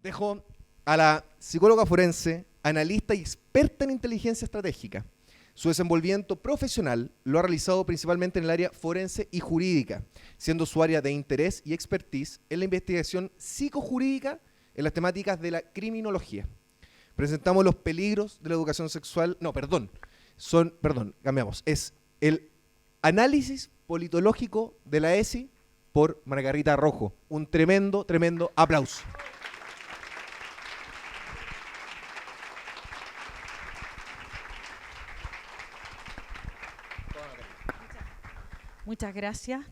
Dejo a la psicóloga forense, analista y experta en inteligencia estratégica. Su desenvolvimiento profesional lo ha realizado principalmente en el área forense y jurídica, siendo su área de interés y expertise en la investigación psicojurídica en las temáticas de la criminología. Presentamos los peligros de la educación sexual, cambiamos, es el análisis politológico de la ESI por Margarita Rojo. Un tremendo aplauso. Muchas gracias.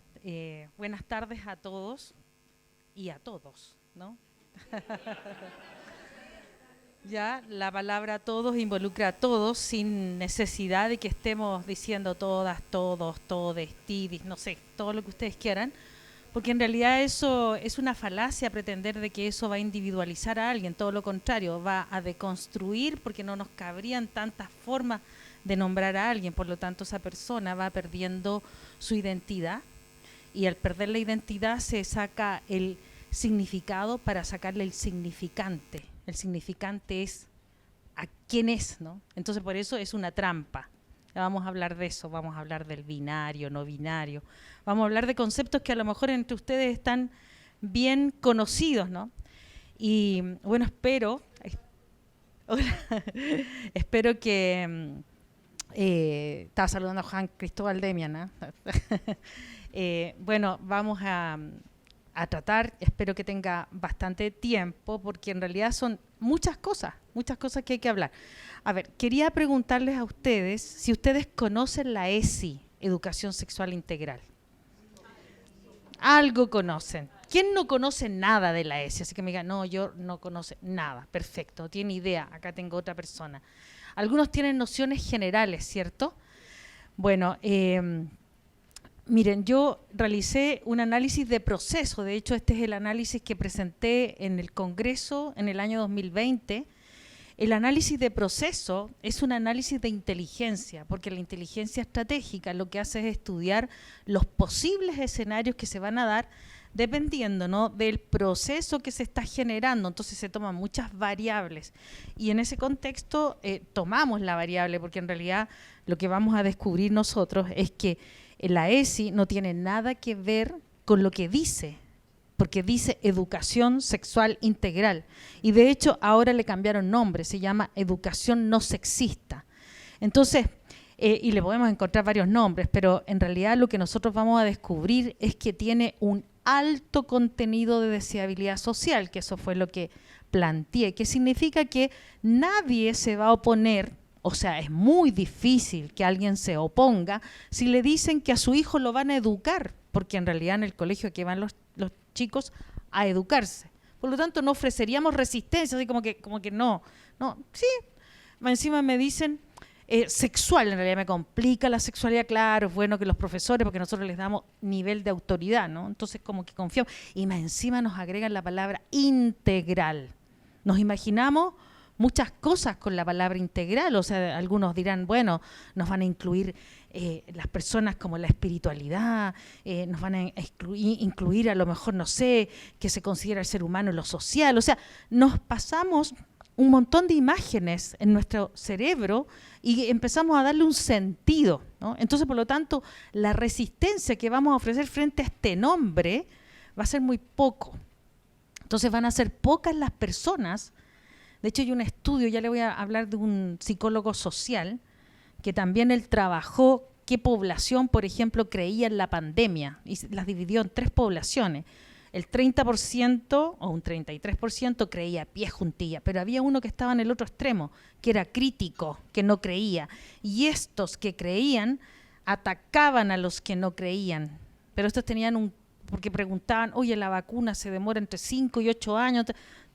Buenas tardes a todos y a todos, ¿no? Ya, la palabra todos involucra a todos sin necesidad de que estemos diciendo todas, todos, todes, tidis, no sé, todo lo que ustedes quieran, porque en realidad eso es una falacia pretender de que eso va a individualizar a alguien, todo lo contrario, va a deconstruir porque no nos cabrían tantas formas de nombrar a alguien, por lo tanto esa persona va perdiendo su identidad y al perder la identidad se saca el significado para sacarle el significante. El significante es a quién es, ¿no? Entonces por eso es una trampa. Ya vamos a hablar de eso, vamos a hablar del binario, no binario, vamos a hablar de conceptos que a lo mejor entre ustedes están bien conocidos, ¿no? Y bueno, espero que estaba saludando a Juan Cristóbal Demian, ¿no? Bueno, vamos a tratar, espero que tenga bastante tiempo, porque en realidad son muchas cosas que hay que hablar. A ver, quería preguntarles a ustedes si ustedes conocen la ESI, Educación Sexual Integral. Algo conocen. ¿Quién no conoce nada de la ESI? Así que me digan, no, yo no conoce nada. Perfecto, no tiene idea. Acá tengo otra persona. Algunos tienen nociones generales, ¿cierto? Bueno, miren, yo realicé un análisis de proceso. De hecho, este es el análisis que presenté en el Congreso en el año 2020. El análisis de proceso es un análisis de inteligencia, porque la inteligencia estratégica lo que hace es estudiar los posibles escenarios que se van a dar dependiendo, ¿no?, del proceso que se está generando. Entonces se toman muchas variables y en ese contexto tomamos la variable, porque en realidad lo que vamos a descubrir nosotros es que la ESI no tiene nada que ver con lo que dice, porque dice educación sexual integral y de hecho ahora le cambiaron nombre, se llama educación no sexista. Entonces, y le podemos encontrar varios nombres, pero en realidad lo que nosotros vamos a descubrir es que tiene un alto contenido de deseabilidad social, que eso fue lo que planteé, que significa que nadie se va a oponer, o sea, es muy difícil que alguien se oponga si le dicen que a su hijo lo van a educar, porque en realidad en el colegio que van los chicos a educarse. Por lo tanto, no ofreceríamos resistencia, así como que no, sí, encima me dicen sexual, en realidad me complica la sexualidad, claro, es bueno que los profesores, porque nosotros les damos nivel de autoridad, ¿no? Entonces como que confiamos, y más encima nos agregan la palabra integral. Nos imaginamos muchas cosas con la palabra integral, o sea, algunos dirán, bueno, nos van a incluir las personas como la espiritualidad, nos van a incluir a lo mejor, no sé, que se considera el ser humano en lo social, o sea, nos pasamos un montón de imágenes en nuestro cerebro y empezamos a darle un sentido, ¿no? Entonces, por lo tanto, la resistencia que vamos a ofrecer frente a este nombre va a ser muy poco. Entonces van a ser pocas las personas. De hecho, hay un estudio, ya le voy a hablar de un psicólogo social, que también él trabajó qué población, por ejemplo, creía en la pandemia, y las dividió en 3 poblaciones. El 30% o un 33% creía pies juntillas, pero había uno que estaba en el otro extremo, que era crítico, que no creía. Y estos que creían atacaban a los que no creían. Pero estos tenían porque preguntaban, oye, la vacuna se demora entre 5 y 8 años,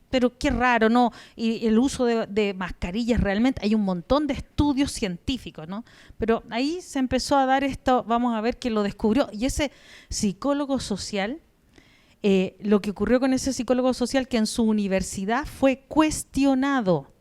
pero qué raro, ¿no? Y el uso de mascarillas realmente, hay un montón de estudios científicos, ¿no? Pero ahí se empezó a dar esto, vamos a ver que lo descubrió. Y ese psicólogo social, lo que ocurrió con ese psicólogo social, que en su universidad fue cuestionado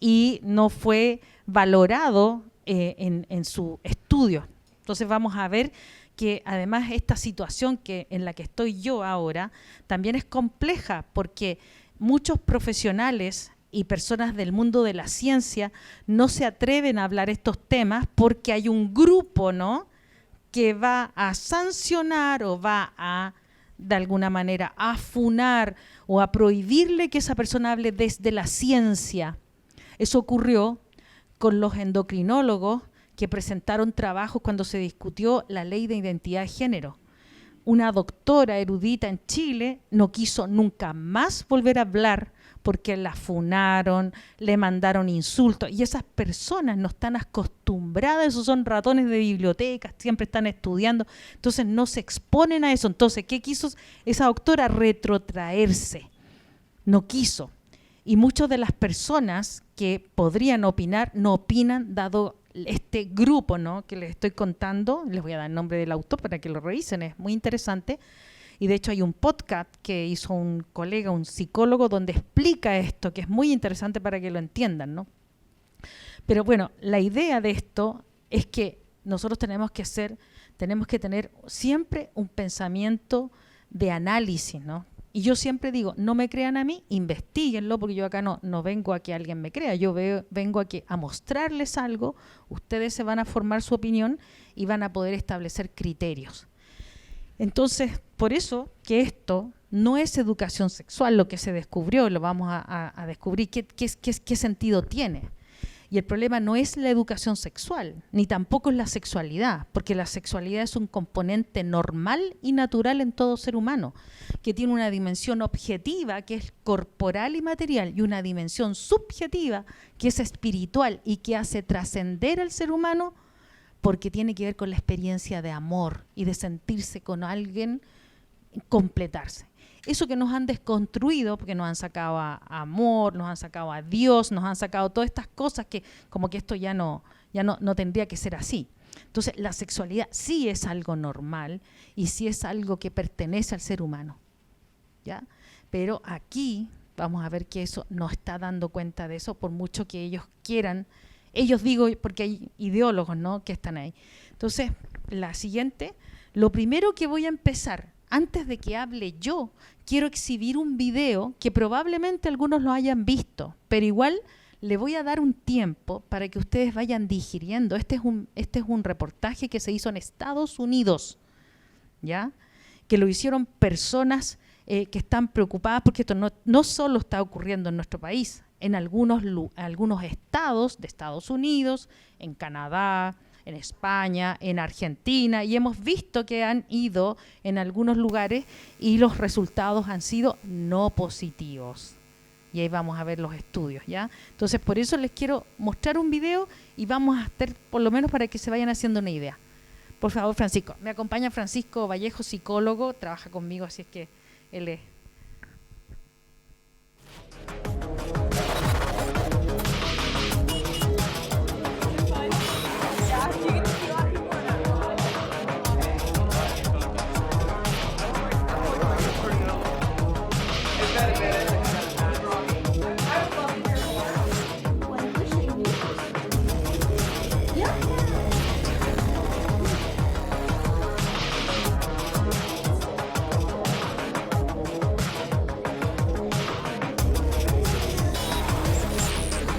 y no fue valorado en su estudio. Entonces vamos a ver que además esta situación en la que estoy yo ahora también es compleja, porque muchos profesionales y personas del mundo de la ciencia no se atreven a hablar estos temas porque hay un grupo, ¿no?, que va a sancionar o va a, de alguna manera, a funar o a prohibirle que esa persona hable desde la ciencia. Eso ocurrió con los endocrinólogos que presentaron trabajos cuando se discutió la ley de identidad de género. Una doctora erudita en Chile no quiso nunca más volver a hablar porque la funaron, le mandaron insultos, y esas personas no están acostumbradas, esos son ratones de bibliotecas, siempre están estudiando, entonces no se exponen a eso. Entonces, ¿qué quiso esa doctora? Retrotraerse, no quiso. Y muchas de las personas que podrían opinar, no opinan, dado este grupo, ¿no?, que les estoy contando. Les voy a dar el nombre del autor para que lo revisen, es muy interesante. Y de hecho hay un podcast que hizo un colega, un psicólogo, donde explica esto, que es muy interesante para que lo entiendan, ¿no? Pero bueno, la idea de esto es que nosotros tenemos que tener siempre un pensamiento de análisis, ¿no? Y yo siempre digo, no me crean a mí, investíguenlo, porque yo acá no vengo a que alguien me crea, yo vengo a mostrarles algo, ustedes se van a formar su opinión y van a poder establecer criterios. Entonces, por eso que esto no es educación sexual, lo que se descubrió, lo vamos a descubrir qué sentido tiene. Y el problema no es la educación sexual, ni tampoco es la sexualidad, porque la sexualidad es un componente normal y natural en todo ser humano, que tiene una dimensión objetiva, que es corporal y material, y una dimensión subjetiva, que es espiritual y que hace trascender al ser humano, porque tiene que ver con la experiencia de amor y de sentirse con alguien, completarse. Eso que nos han desconstruido, porque nos han sacado a amor, nos han sacado a Dios, nos han sacado todas estas cosas que como que esto ya no tendría que ser así. Entonces, la sexualidad sí es algo normal y sí es algo que pertenece al ser humano, ¿ya? Pero aquí vamos a ver que eso no está dando cuenta de eso, por mucho que ellos quieran. Ellos, digo, porque hay ideólogos, ¿no?, que están ahí. Entonces, la siguiente, lo primero que voy a empezar, antes de que hable yo, quiero exhibir un video que probablemente algunos lo hayan visto, pero igual le voy a dar un tiempo para que ustedes vayan digiriendo. Este es un reportaje que se hizo en Estados Unidos, ¿ya?, que lo hicieron personas que están preocupadas, porque esto no solo está ocurriendo en nuestro país, en algunos estados de Estados Unidos, en Canadá, en España, en Argentina, y hemos visto que han ido en algunos lugares y los resultados han sido no positivos. Y ahí vamos a ver los estudios, ¿ya? Entonces, por eso les quiero mostrar un video y vamos a estar, por lo menos para que se vayan haciendo una idea. Por favor, Francisco. Me acompaña Francisco Vallejo, psicólogo, trabaja conmigo, así es que él es...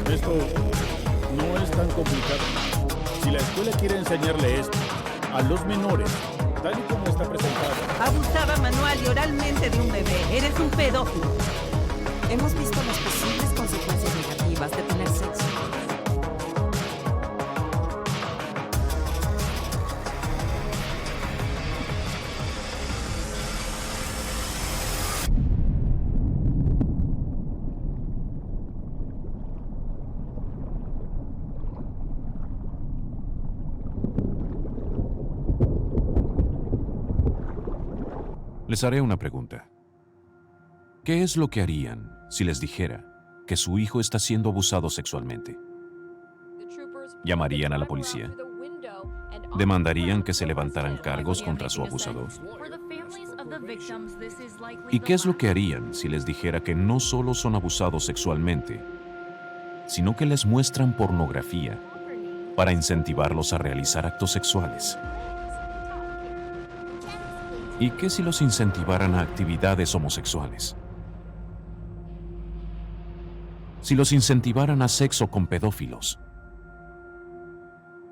Esto no es tan complicado. Si la escuela quiere enseñarle esto a los menores, tal y como está presentado. Abusaba manual y oralmente de un bebé. Eres un pedófilo. Hemos visto las posibles consecuencias negativas de tener sexo. Les haré una pregunta. ¿Qué es lo que harían si les dijera que su hijo está siendo abusado sexualmente? ¿Llamarían a la policía? ¿Demandarían que se levantaran cargos contra su abusador? ¿Y qué es lo que harían si les dijera que no solo son abusados sexualmente, sino que les muestran pornografía para incentivarlos a realizar actos sexuales? ¿Y qué si los incentivaran a actividades homosexuales? si los incentivaran a sexo con pedófilos?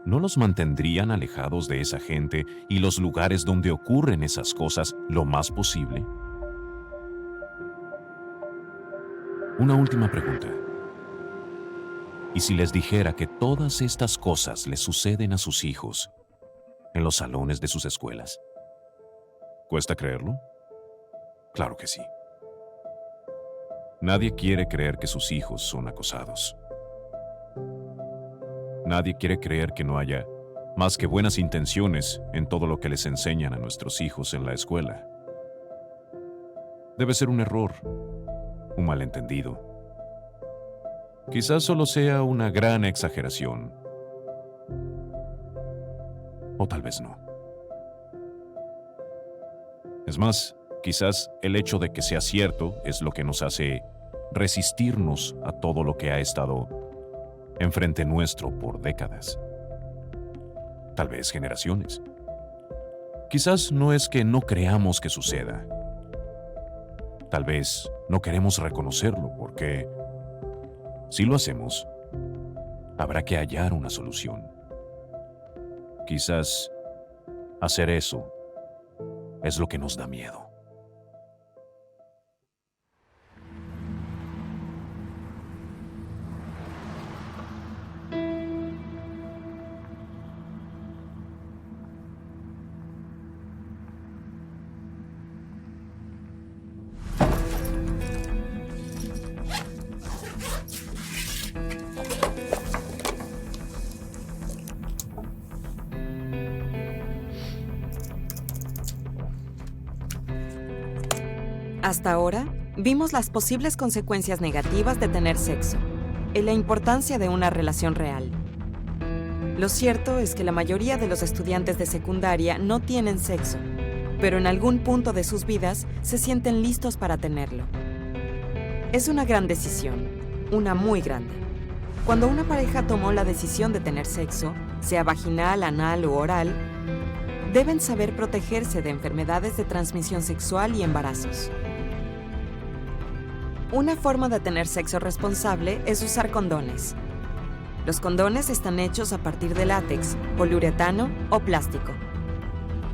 ¿No los mantendrían alejados de esa gente y los lugares donde ocurren esas cosas lo más posible? Una última pregunta. ¿Y si les dijera que todas estas cosas les suceden a sus hijos en los salones de sus escuelas? ¿Cuesta creerlo? Claro que sí. Nadie quiere creer que sus hijos son acosados. Nadie quiere creer que no haya más que buenas intenciones en todo lo que les enseñan a nuestros hijos en la escuela. Debe ser un error, un malentendido. Quizás solo sea una gran exageración. O tal vez no. Es más, quizás el hecho de que sea cierto es lo que nos hace resistirnos a todo lo que ha estado enfrente nuestro por décadas. Tal vez generaciones. Quizás no es que no creamos que suceda. Tal vez no queremos reconocerlo porque, si lo hacemos, habrá que hallar una solución. Quizás hacer eso es lo que nos da miedo. Hasta ahora, vimos las posibles consecuencias negativas de tener sexo y la importancia de una relación real. Lo cierto es que la mayoría de los estudiantes de secundaria no tienen sexo, pero en algún punto de sus vidas se sienten listos para tenerlo. Es una gran decisión, una muy grande. Cuando una pareja tomó la decisión de tener sexo, sea vaginal, anal u oral, deben saber protegerse de enfermedades de transmisión sexual y embarazos. Una forma de tener sexo responsable es usar condones. Los condones están hechos a partir de látex, poliuretano o plástico.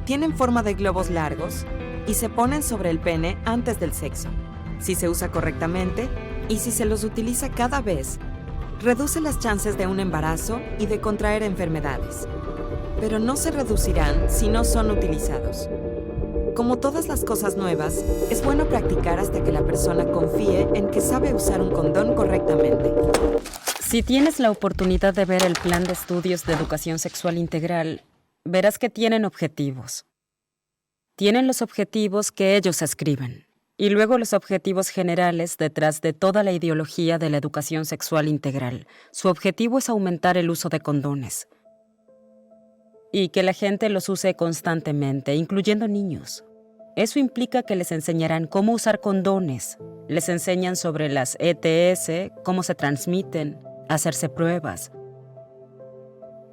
Tienen forma de globos largos y se ponen sobre el pene antes del sexo. Si se usa correctamente y si se los utiliza cada vez, reduce las chances de un embarazo y de contraer enfermedades. Pero no se reducirán si no son utilizados. Como todas las cosas nuevas, es bueno practicar hasta que la persona confíe en que sabe usar un condón correctamente. Si tienes la oportunidad de ver el Plan de Estudios de Educación Sexual Integral, verás que tienen objetivos. Tienen los objetivos que ellos escriben, y luego los objetivos generales detrás de toda la ideología de la educación sexual integral. Su objetivo es aumentar el uso de condones y que la gente los use constantemente, incluyendo niños. Eso implica que les enseñarán cómo usar condones, les enseñan sobre las ETS, cómo se transmiten, hacerse pruebas.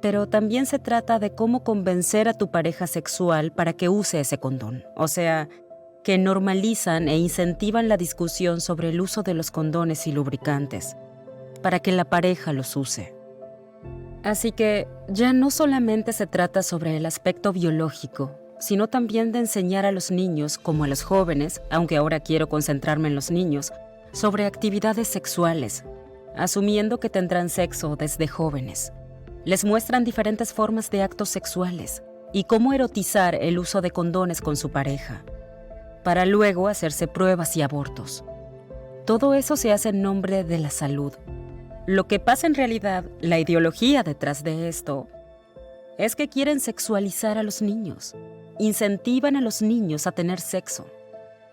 Pero también se trata de cómo convencer a tu pareja sexual para que use ese condón. O sea, que normalizan e incentivan la discusión sobre el uso de los condones y lubricantes, para que la pareja los use. Así que ya no solamente se trata sobre el aspecto biológico, sino también de enseñar a los niños, como a los jóvenes, aunque ahora quiero concentrarme en los niños, sobre actividades sexuales, asumiendo que tendrán sexo desde jóvenes. Les muestran diferentes formas de actos sexuales y cómo erotizar el uso de condones con su pareja, para luego hacerse pruebas y abortos. Todo eso se hace en nombre de la salud. Lo que pasa en realidad, la ideología detrás de esto, es que quieren sexualizar a los niños. Incentivan a los niños a tener sexo.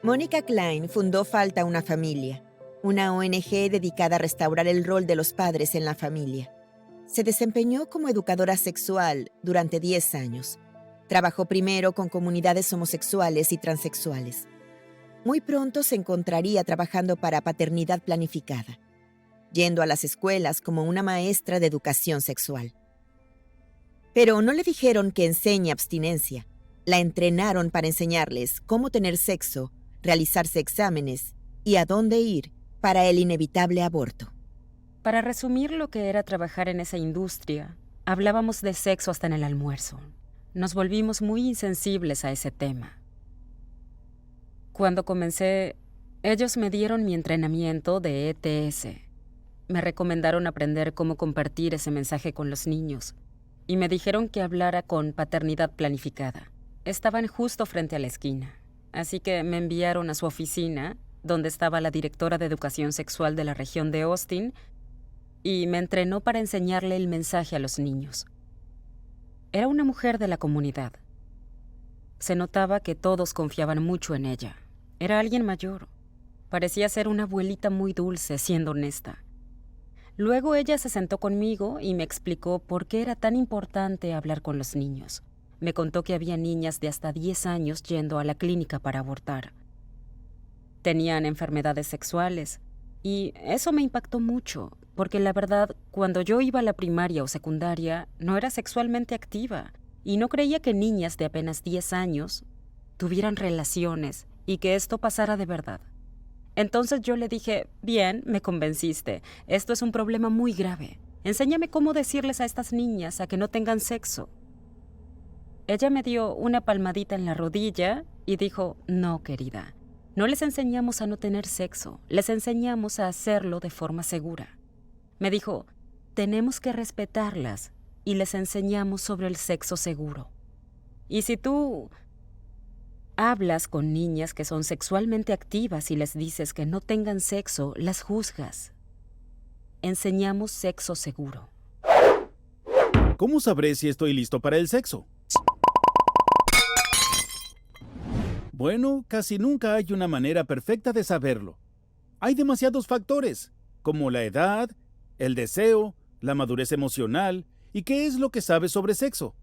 Mónica Klein fundó Falta una Familia, una ONG dedicada a restaurar el rol de los padres en la familia. Se desempeñó como educadora sexual durante 10 años. Trabajó primero con comunidades homosexuales y transexuales. Muy pronto se encontraría trabajando para Paternidad Planificada, yendo a las escuelas como una maestra de educación sexual. Pero no le dijeron que enseñe abstinencia. La entrenaron para enseñarles cómo tener sexo, realizarse exámenes y a dónde ir para el inevitable aborto. Para resumir lo que era trabajar en esa industria, hablábamos de sexo hasta en el almuerzo. Nos volvimos muy insensibles a ese tema. Cuando comencé, ellos me dieron mi entrenamiento de ETS. Me recomendaron aprender cómo compartir ese mensaje con los niños y me dijeron que hablara con paternidad planificada. Estaban justo frente a la esquina, así que me enviaron a su oficina, donde estaba la directora de educación sexual de la región de Austin, y me entrenó para enseñarle el mensaje a los niños. Era una mujer de la comunidad. Se notaba que todos confiaban mucho en ella. Era alguien mayor. Parecía ser una abuelita muy dulce, siendo honesta. Luego ella se sentó conmigo y me explicó por qué era tan importante hablar con los niños. Me contó que había niñas de hasta 10 años yendo a la clínica para abortar. Tenían enfermedades sexuales y eso me impactó mucho, porque la verdad, cuando yo iba a la primaria o secundaria, no era sexualmente activa y no creía que niñas de apenas 10 años tuvieran relaciones y que esto pasara de verdad. Entonces yo le dije, bien, me convenciste, esto es un problema muy grave. Enséñame cómo decirles a estas niñas a que no tengan sexo. Ella me dio una palmadita en la rodilla y dijo, no, querida, no les enseñamos a no tener sexo, les enseñamos a hacerlo de forma segura. Me dijo, tenemos que respetarlas y les enseñamos sobre el sexo seguro. Y si tú hablas con niñas que son sexualmente activas y les dices que no tengan sexo, las juzgas. Enseñamos sexo seguro. ¿Cómo sabré si estoy listo para el sexo? Bueno, casi nunca hay una manera perfecta de saberlo. Hay demasiados factores, como la edad, el deseo, la madurez emocional y qué es lo que sabes sobre sexo.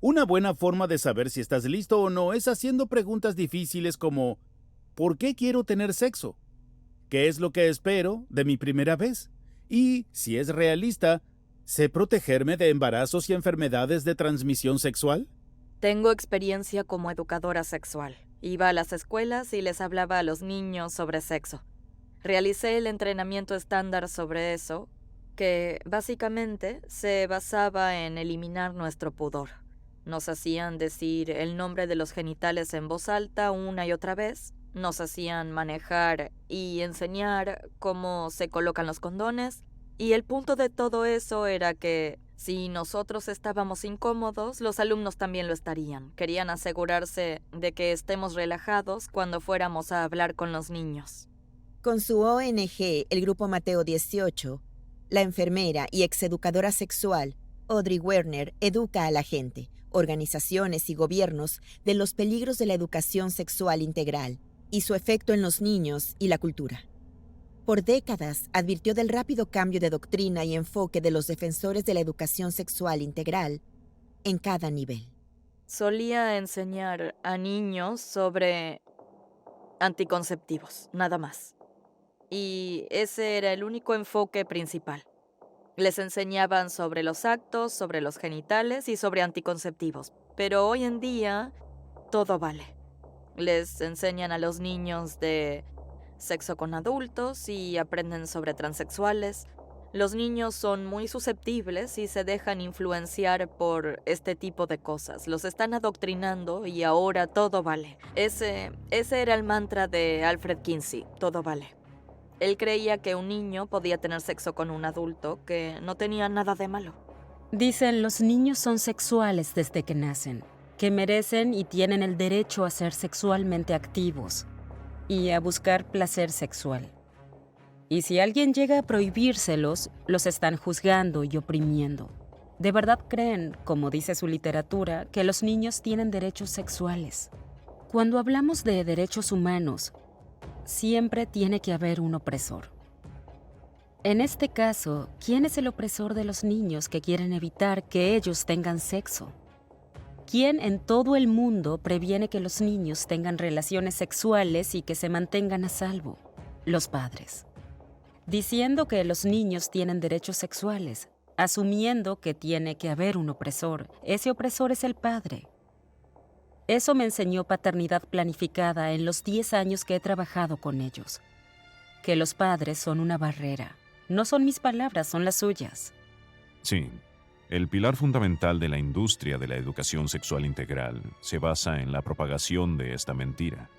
Una buena forma de saber si estás listo o no es haciendo preguntas difíciles como ¿por qué quiero tener sexo? ¿Qué es lo que espero de mi primera vez? Y, si es realista, ¿sé protegerme de embarazos y enfermedades de transmisión sexual? Tengo experiencia como educadora sexual. Iba a las escuelas y les hablaba a los niños sobre sexo. Realicé el entrenamiento estándar sobre eso, que básicamente se basaba en eliminar nuestro pudor. Nos hacían decir el nombre de los genitales en voz alta una y otra vez. Nos hacían manejar y enseñar cómo se colocan los condones. Y el punto de todo eso era que si nosotros estábamos incómodos, los alumnos también lo estarían. Querían asegurarse de que estemos relajados cuando fuéramos a hablar con los niños. Con su ONG, el Grupo Mateo 18, la enfermera y exeducadora sexual Audrey Werner educa a la gente, organizaciones y gobiernos de los peligros de la educación sexual integral y su efecto en los niños y la cultura. Por décadas advirtió del rápido cambio de doctrina y enfoque de los defensores de la educación sexual integral en cada nivel. Solía enseñar a niños sobre anticonceptivos, nada más. Y ese era el único enfoque principal. Les enseñaban sobre los actos, sobre los genitales y sobre anticonceptivos. Pero hoy en día, todo vale. Les enseñan a los niños de sexo con adultos y aprenden sobre transexuales. Los niños son muy susceptibles y se dejan influenciar por este tipo de cosas. Los están adoctrinando y ahora todo vale. Ese era el mantra de Alfred Kinsey, todo vale. Él creía que un niño podía tener sexo con un adulto, que no tenía nada de malo. Dicen, los niños son sexuales desde que nacen, que merecen y tienen el derecho a ser sexualmente activos y a buscar placer sexual. Y si alguien llega a prohibírselos, los están juzgando y oprimiendo. ¿De verdad creen, como dice su literatura, que los niños tienen derechos sexuales? Cuando hablamos de derechos humanos, siempre tiene que haber un opresor. En este caso, ¿quién es el opresor de los niños que quieren evitar que ellos tengan sexo? ¿Quién en todo el mundo previene que los niños tengan relaciones sexuales y que se mantengan a salvo? Los padres. Diciendo que los niños tienen derechos sexuales, asumiendo que tiene que haber un opresor. Ese opresor es el padre. Eso me enseñó paternidad planificada en los 10 años que he trabajado con ellos. Que los padres son una barrera, No son mis palabras, son las suyas. Sí, el pilar fundamental de la industria de la educación sexual integral se basa en la propagación de esta mentira.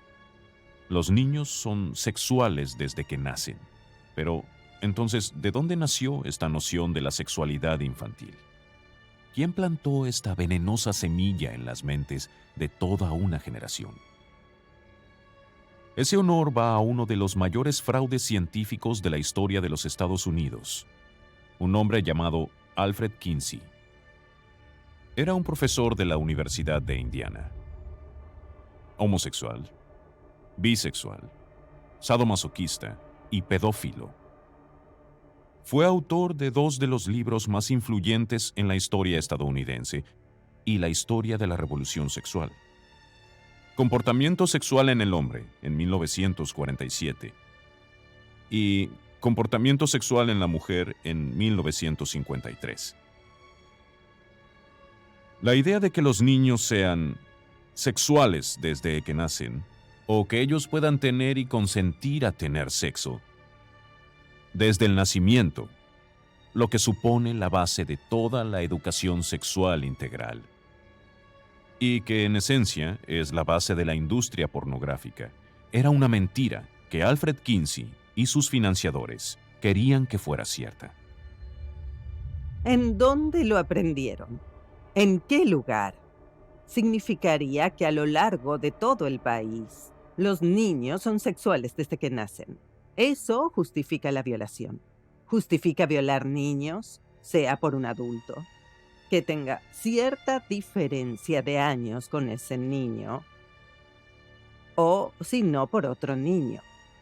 Los niños son sexuales desde que nacen. Pero, entonces, ¿de dónde nació esta noción de la sexualidad infantil? ¿Quién plantó esta venenosa semilla en las mentes de toda una generación? Ese honor va a uno de los mayores fraudes científicos de la historia de los Estados Unidos, un hombre llamado Alfred Kinsey. Era un profesor de la Universidad de Indiana. Homosexual, bisexual, sadomasoquista y pedófilo. Fue autor de 2 de los libros más influyentes en la historia estadounidense y la historia de la revolución sexual. Comportamiento sexual en el hombre, en 1947, y Comportamiento sexual en la mujer, en 1953. La idea de que los niños sean sexuales desde que nacen, o que ellos puedan tener y consentir a tener sexo desde el nacimiento, lo que supone la base de toda la educación sexual integral, y que en esencia es la base de la industria pornográfica, era una mentira que Alfred Kinsey y sus financiadores querían que fuera cierta. ¿En dónde lo aprendieron? ¿En qué lugar? Significaría que a lo largo de todo el país, los niños son sexuales desde que nacen. Eso justifica la violación. Justifica violar niños, sea por un adulto, que tenga cierta diferencia de años con ese niño, o si no, por otro niño.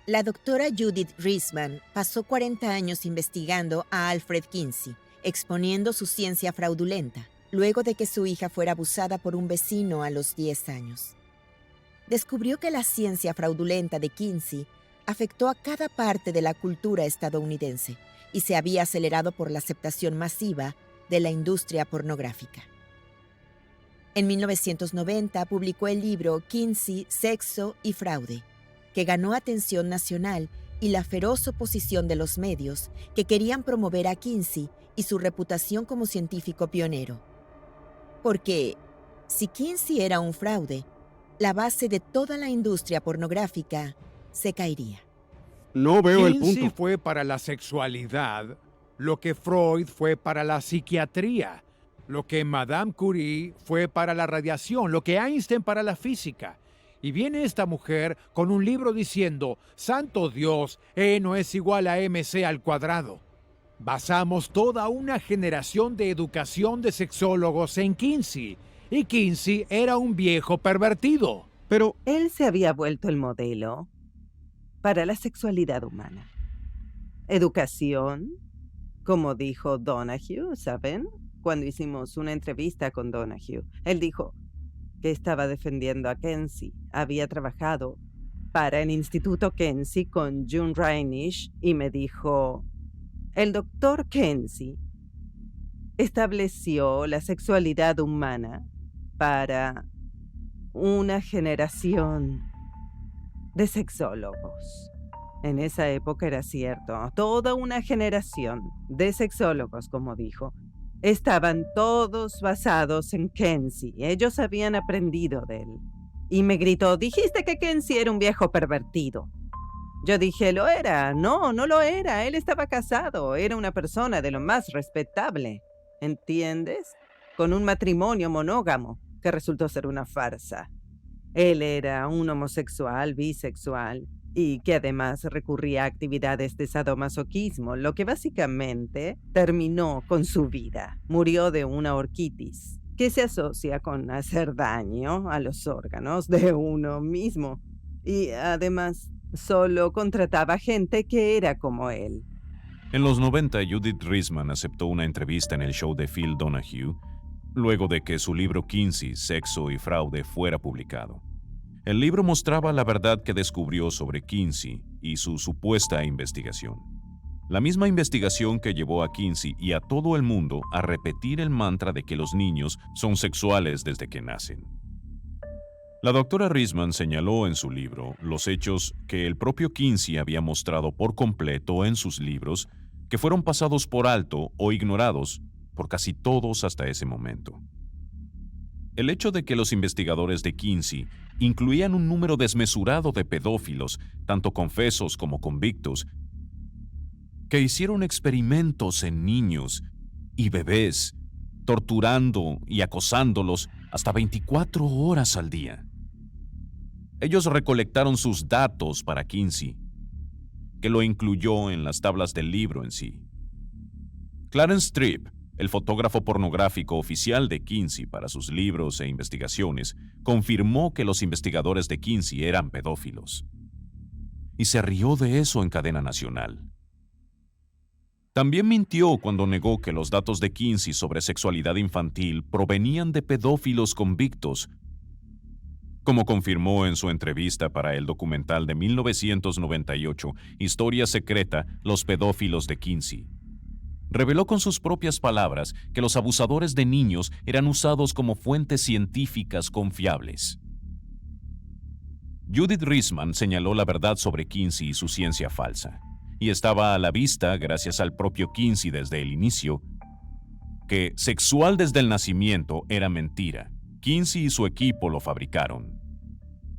La doctora Judith Reisman pasó 40 años investigando a Alfred Kinsey, exponiendo su ciencia fraudulenta, luego de que su hija fuera abusada por un vecino a los 10 años. Descubrió que la ciencia fraudulenta de Kinsey afectó a cada parte de la cultura estadounidense y se había acelerado por la aceptación masiva de la industria pornográfica. En 1990 publicó el libro Kinsey, Sexo y Fraude, que ganó atención nacional y la feroz oposición de los medios que querían promover a Kinsey y su reputación como científico pionero. Porque, si Kinsey era un fraude, la base de toda la industria pornográfica se caería. No veo el Kinsey punto. fue para la sexualidad lo que Freud fue para la psiquiatría, lo que Madame Curie fue para la radiación, lo que Einstein para la física. Y viene esta mujer con un libro diciendo, ¡santo Dios, E no es igual a MC al cuadrado! Basamos toda una generación de educación de sexólogos en Kinsey, y Kinsey era un viejo pervertido. Pero Él se había vuelto el modelo para la sexualidad humana. Educación, como dijo Donahue, ¿saben? Cuando hicimos una entrevista con Donahue, él dijo que estaba defendiendo a Kinsey. Había trabajado para el Instituto Kinsey con June Reinisch y me dijo, el doctor Kinsey estableció la sexualidad humana para una generación de sexólogos. En esa época era cierto, toda una generación de sexólogos, como dijo. Estaban todos basados en Kinsey. Ellos habían aprendido de él. Y me gritó, dijiste que Kinsey era un viejo pervertido. Yo dije, lo era. No, no lo era. Él estaba casado. Era una persona de lo más respetable. ¿Entiendes? Con un matrimonio monógamo que resultó ser una farsa. Él era un homosexual, bisexual, y que además recurría a actividades de sadomasoquismo, lo que básicamente terminó con su vida. Murió de una orquitis, que se asocia con hacer daño a los órganos de uno mismo. Y además, solo contrataba gente que era como él. En los 90, Judith Reisman aceptó una entrevista en el show de Phil Donahue, luego de que su libro Kinsey, Sexo y Fraude fuera publicado. El libro mostraba la verdad que descubrió sobre Kinsey y su supuesta investigación. La misma investigación que llevó a Kinsey y a todo el mundo a repetir el mantra de que los niños son sexuales desde que nacen. La doctora Reisman señaló en su libro los hechos que el propio Kinsey había mostrado por completo en sus libros que fueron pasados por alto o ignorados por casi todos hasta ese momento. El hecho de que los investigadores de Kinsey incluían un número desmesurado de pedófilos, tanto confesos como convictos, que hicieron experimentos en niños y bebés, torturando y acosándolos hasta 24 horas al día. Ellos recolectaron sus datos para Kinsey, que lo incluyó en las tablas del libro en sí. Clarence Tripp, el fotógrafo pornográfico oficial de Kinsey para sus libros e investigaciones, confirmó que los investigadores de Kinsey eran pedófilos. Y se rió de eso en cadena nacional. También mintió cuando negó que los datos de Kinsey sobre sexualidad infantil provenían de pedófilos convictos, como confirmó en su entrevista para el documental de 1998, Historia Secreta, Los pedófilos de Kinsey. Reveló con sus propias palabras que los abusadores de niños eran usados como fuentes científicas confiables. Judith Reisman señaló la verdad sobre Kinsey y su ciencia falsa, y estaba a la vista, gracias al propio Kinsey desde el inicio, que sexual desde el nacimiento era mentira. Kinsey y su equipo lo fabricaron.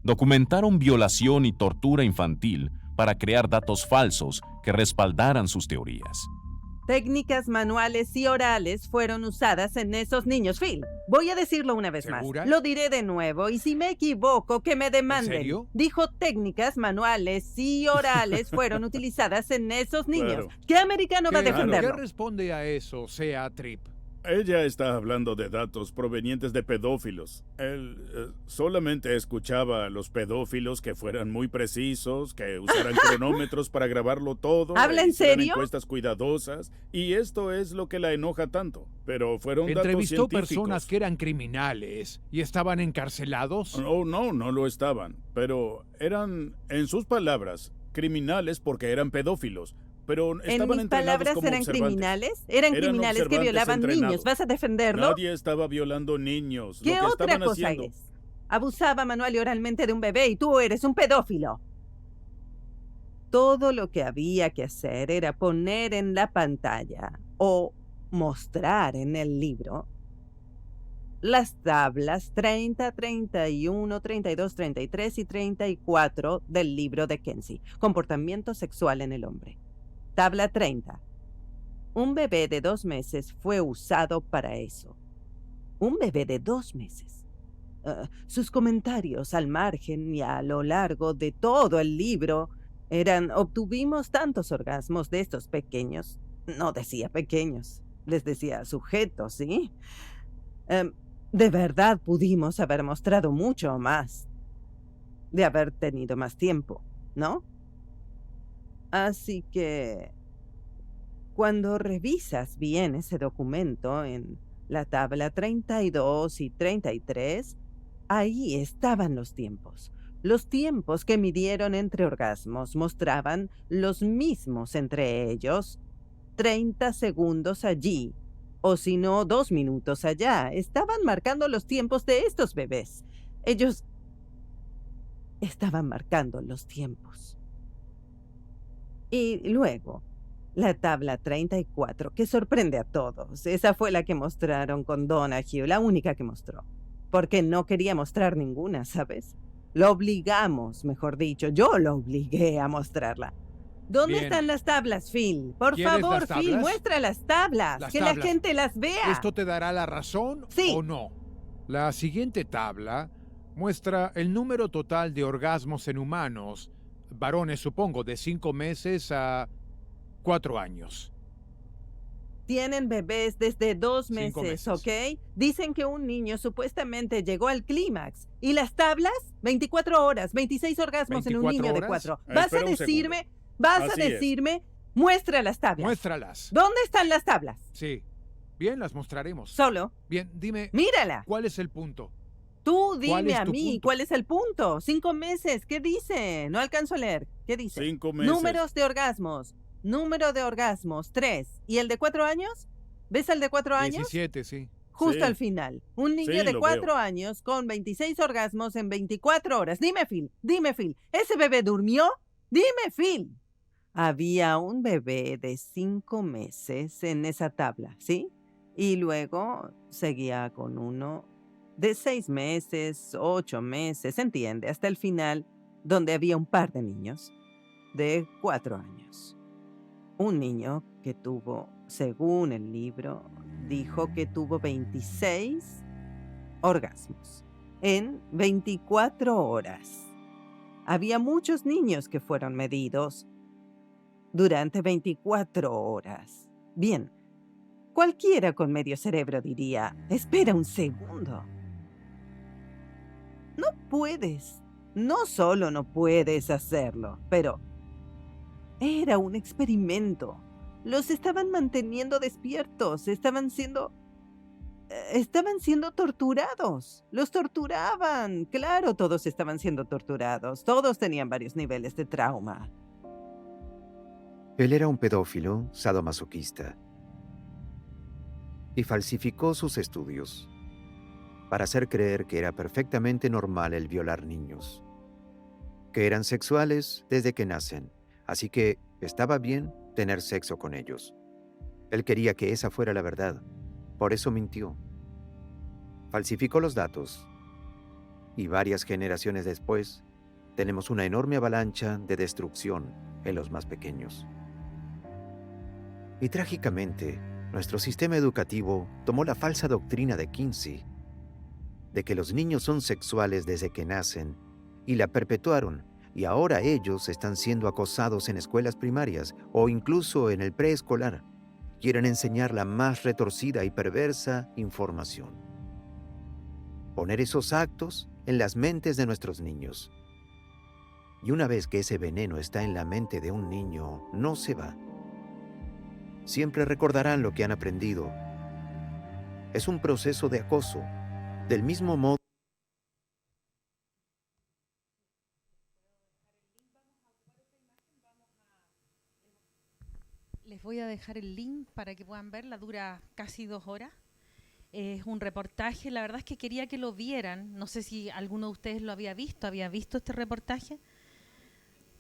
Documentaron violación y tortura infantil para crear datos falsos que respaldaran sus teorías. Técnicas manuales y orales fueron usadas en esos niños, Phil. Voy a decirlo una vez ¿Segura? más. Lo diré de nuevo y si me equivoco, que me demanden. ¿En serio? Dijo técnicas manuales y orales fueron utilizadas en esos niños. Claro. ¿Qué americano va a ¿Qué defenderlo? responde a eso, sea Tripp? Ella está hablando de datos provenientes de pedófilos. Él solamente escuchaba a los pedófilos que fueran muy precisos, que usaran cronómetros para grabarlo todo. ¿Habla en hicieran serio? Encuestas cuidadosas. Y esto es lo que la enoja tanto. Pero fueron datos ¿Entrevistó científicos. personas que eran criminales y estaban encarcelados? No lo estaban. Pero eran, en sus palabras, criminales porque eran pedófilos. Pero ¿En estaban mis entrenados palabras como eran observantes. criminales? Eran criminales que observantes violaban entrenados. niños. ¿Vas a defenderlo? Nadie estaba violando niños. ¿Qué Lo que otra estaban cosa haciendo... es? Abusaba manual y oralmente de un bebé y tú eres un pedófilo. Todo lo que había que hacer era poner en la pantalla o mostrar en el libro las tablas 30, 31, 32, 33 y 34 del libro de Kinsey, Comportamiento sexual en el hombre. Tabla 30. Un bebé de 2 meses fue usado para eso. Un bebé de 2 meses. Sus comentarios al margen y a lo largo de todo el libro eran: obtuvimos tantos orgasmos de estos pequeños. No decía pequeños, les decía sujetos, ¿sí? De verdad pudimos haber mostrado mucho más. De haber tenido más tiempo, ¿no? Así que, cuando revisas bien ese documento en la tabla 32 y 33, ahí estaban los tiempos. Los tiempos que midieron entre orgasmos mostraban los mismos entre ellos. 30 segundos allí, o si no, 2 minutos allá. Estaban marcando los tiempos de estos bebés. Ellos estaban marcando los tiempos. Y luego, la tabla 34, que sorprende a todos. Esa fue la que mostraron con Donahue, la única que mostró. Porque no quería mostrar ninguna, ¿sabes? Lo obligamos, mejor dicho. Yo lo obligué a mostrarla. ¿Dónde Bien. están las tablas, Phil? Por ¿Quieres favor, las tablas? Phil, muestra las tablas. Las Que tablas. la gente las vea. ¿Esto te dará la razón Sí. o no? La siguiente tabla muestra el número total de orgasmos en humanos, varones supongo, de 5 meses a 4 años. Tienen bebés desde 2 5 meses, meses. ¿ok? Dicen que un niño supuestamente llegó al clímax. ¿Y las tablas? 24 horas, 26 orgasmos en un 24 niño de horas. 4. ¿Vas a Espera un decirme? ¿Vas Así a es. decirme? Muestra las tablas. Muéstralas. ¿Dónde están las tablas? Sí. Bien, las mostraremos. Solo. Bien, dime, Mírala. ¿cuál es el punto? Tú ¿Cuál dime es a tu mí punto? cuál es el punto. 5 meses. ¿Qué dice? No alcanzo a leer. ¿Qué dice? 5 meses. Números de orgasmos. Número de orgasmos, 3. ¿Y el de 4 años? ¿Ves el de 4 años? 17, sí. Justo Sí. al final. Un niño Sí, de lo 4 veo. años con 26 orgasmos en 24 horas. Dime, Phil. ¿Ese bebé durmió? Dime, Phil. había un bebé de 5 meses en esa tabla, ¿sí? Y luego seguía con uno de 6 meses, 8 meses, ¿entiende? Hasta el final, donde había un par de niños de 4 años. Un niño que tuvo, según el libro, dijo que tuvo 26 orgasmos en 24 horas. Había muchos niños que fueron medidos durante 24 horas. Bien, cualquiera con medio cerebro diría, espera un segundo. No puedes. No solo no puedes hacerlo, pero era un experimento. Los estaban manteniendo despiertos, estaban siendo torturados. Los torturaban. Claro, todos estaban siendo torturados. Todos tenían varios niveles de trauma. Él era un pedófilo sadomasoquista y falsificó sus estudios para hacer creer que era perfectamente normal el violar niños, que eran sexuales desde que nacen, así que estaba bien tener sexo con ellos. Él quería que esa fuera la verdad, por eso mintió. Falsificó los datos y varias generaciones después tenemos una enorme avalancha de destrucción en los más pequeños. Y trágicamente, nuestro sistema educativo tomó la falsa doctrina de Kinsey de que los niños son sexuales desde que nacen y la perpetuaron, y ahora ellos están siendo acosados en escuelas primarias o incluso en el preescolar. Quieren enseñar la más retorcida y perversa información. Poner esos actos en las mentes de nuestros niños. Y una vez que ese veneno está en la mente de un niño, no se va. Siempre recordarán lo que han aprendido. Es un proceso de acoso. Del mismo modo, Les voy a dejar el link para que puedan verla, dura casi 2 horas. Es un reportaje, la verdad es que quería que lo vieran. No sé si alguno de ustedes lo había visto este reportaje.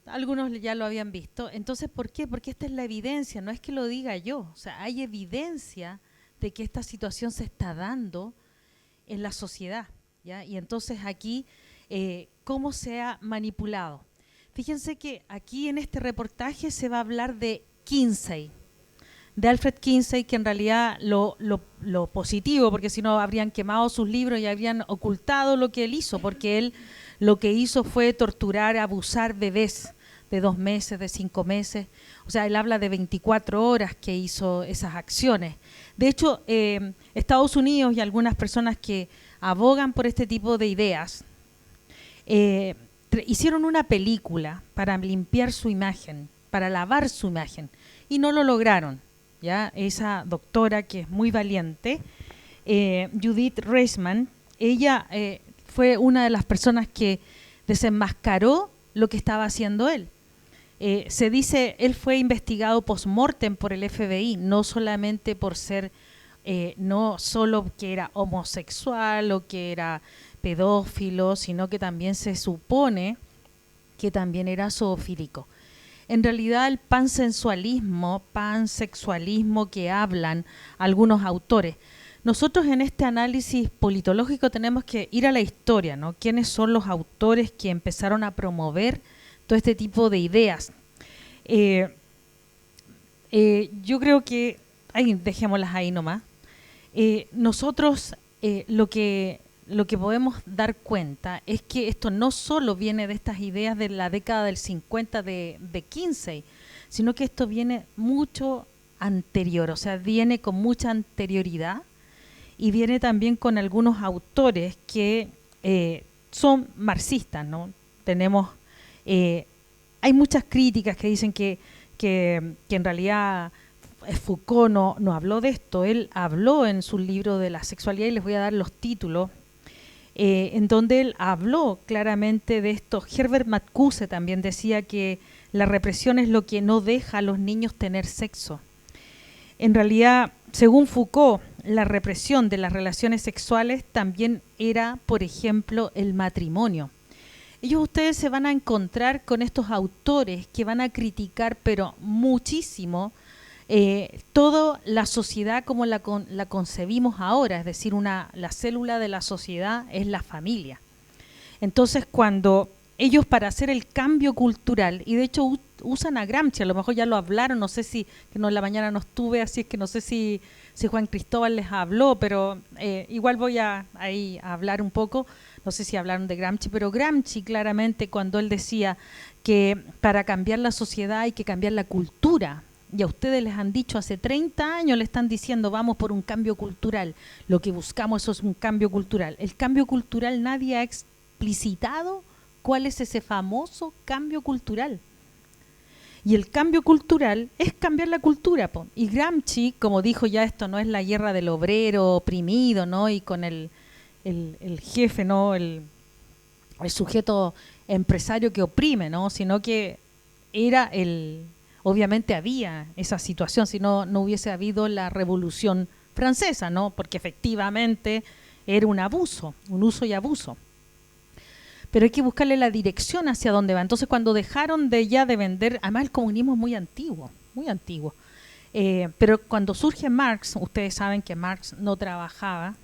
Algunos ya lo habían visto. Entonces, ¿por qué? Porque esta es la evidencia, no es que lo diga yo. O sea, hay evidencia de que esta situación se está dando en la sociedad, ¿ya? Y entonces aquí, ¿cómo se ha manipulado? Fíjense que aquí en este reportaje se va a hablar de Kinsey, de Alfred Kinsey, que en realidad lo positivo, porque si no habrían quemado sus libros y habrían ocultado lo que él hizo, porque él lo que hizo fue torturar, abusar bebés de 2 meses, de 5 meses. O sea, él habla de 24 horas que hizo esas acciones. De hecho, Estados Unidos y algunas personas que abogan por este tipo de ideas hicieron una película para limpiar su imagen, para lavar su imagen, y no lo lograron. ¿Ya? Esa doctora que es muy valiente, Judith Reisman, ella fue una de las personas que desenmascaró lo que estaba haciendo él. Se dice, él fue investigado post-mortem por el FBI, no solamente por ser, no solo que era homosexual o que era pedófilo, sino que también se supone que también era zoofílico. En realidad el pansensualismo, pansexualismo que hablan algunos autores, nosotros en este análisis politológico tenemos que ir a la historia, ¿no? ¿Quiénes son los autores que empezaron a promover todo este tipo de ideas? Yo creo que, dejémoslas ahí nomás. Nosotros lo que podemos dar cuenta es que esto no solo viene de estas ideas de la década del 50 de Kinsey, sino que esto viene mucho anterior, o sea, viene con mucha anterioridad y viene también con algunos autores que son marxistas, ¿no? Tenemos, hay muchas críticas que dicen que en realidad Foucault no habló de esto, él habló en su libro de la sexualidad, y les voy a dar los títulos, en donde él habló claramente de esto. Herbert Marcuse también decía que la represión es lo que no deja a los niños tener sexo. En realidad, según Foucault, la represión de las relaciones sexuales también era, por ejemplo, el matrimonio. ustedes se van a encontrar con estos autores que van a criticar, pero muchísimo, toda la sociedad como la concebimos ahora, es decir, la célula de la sociedad es la familia. Entonces, cuando ellos para hacer el cambio cultural, y de hecho usan a Gramsci, a lo mejor ya lo hablaron, no sé si, que no en la mañana no estuve, así es que no sé si Juan Cristóbal les habló, pero igual voy ahí a hablar un poco, no sé si hablaron de Gramsci, pero Gramsci claramente cuando él decía que para cambiar la sociedad hay que cambiar la cultura, y a ustedes les han dicho hace 30 años, le están diciendo vamos por un cambio cultural, lo que buscamos eso es un cambio cultural. El cambio cultural nadie ha explicitado cuál es ese famoso cambio cultural. Y el cambio cultural es cambiar la cultura, po. Y Gramsci, como dijo ya, esto no es la guerra del obrero oprimido, ¿no? Y con el jefe, ¿no? El sujeto empresario que oprime, ¿no? Sino que era obviamente había esa situación, si no hubiese habido la Revolución Francesa, ¿no? Porque efectivamente era un abuso, un uso y abuso. Pero hay que buscarle la dirección hacia dónde va. Entonces, cuando dejaron de vender, además el comunismo es muy antiguo, pero cuando surge Marx, ustedes saben que Marx no trabajaba,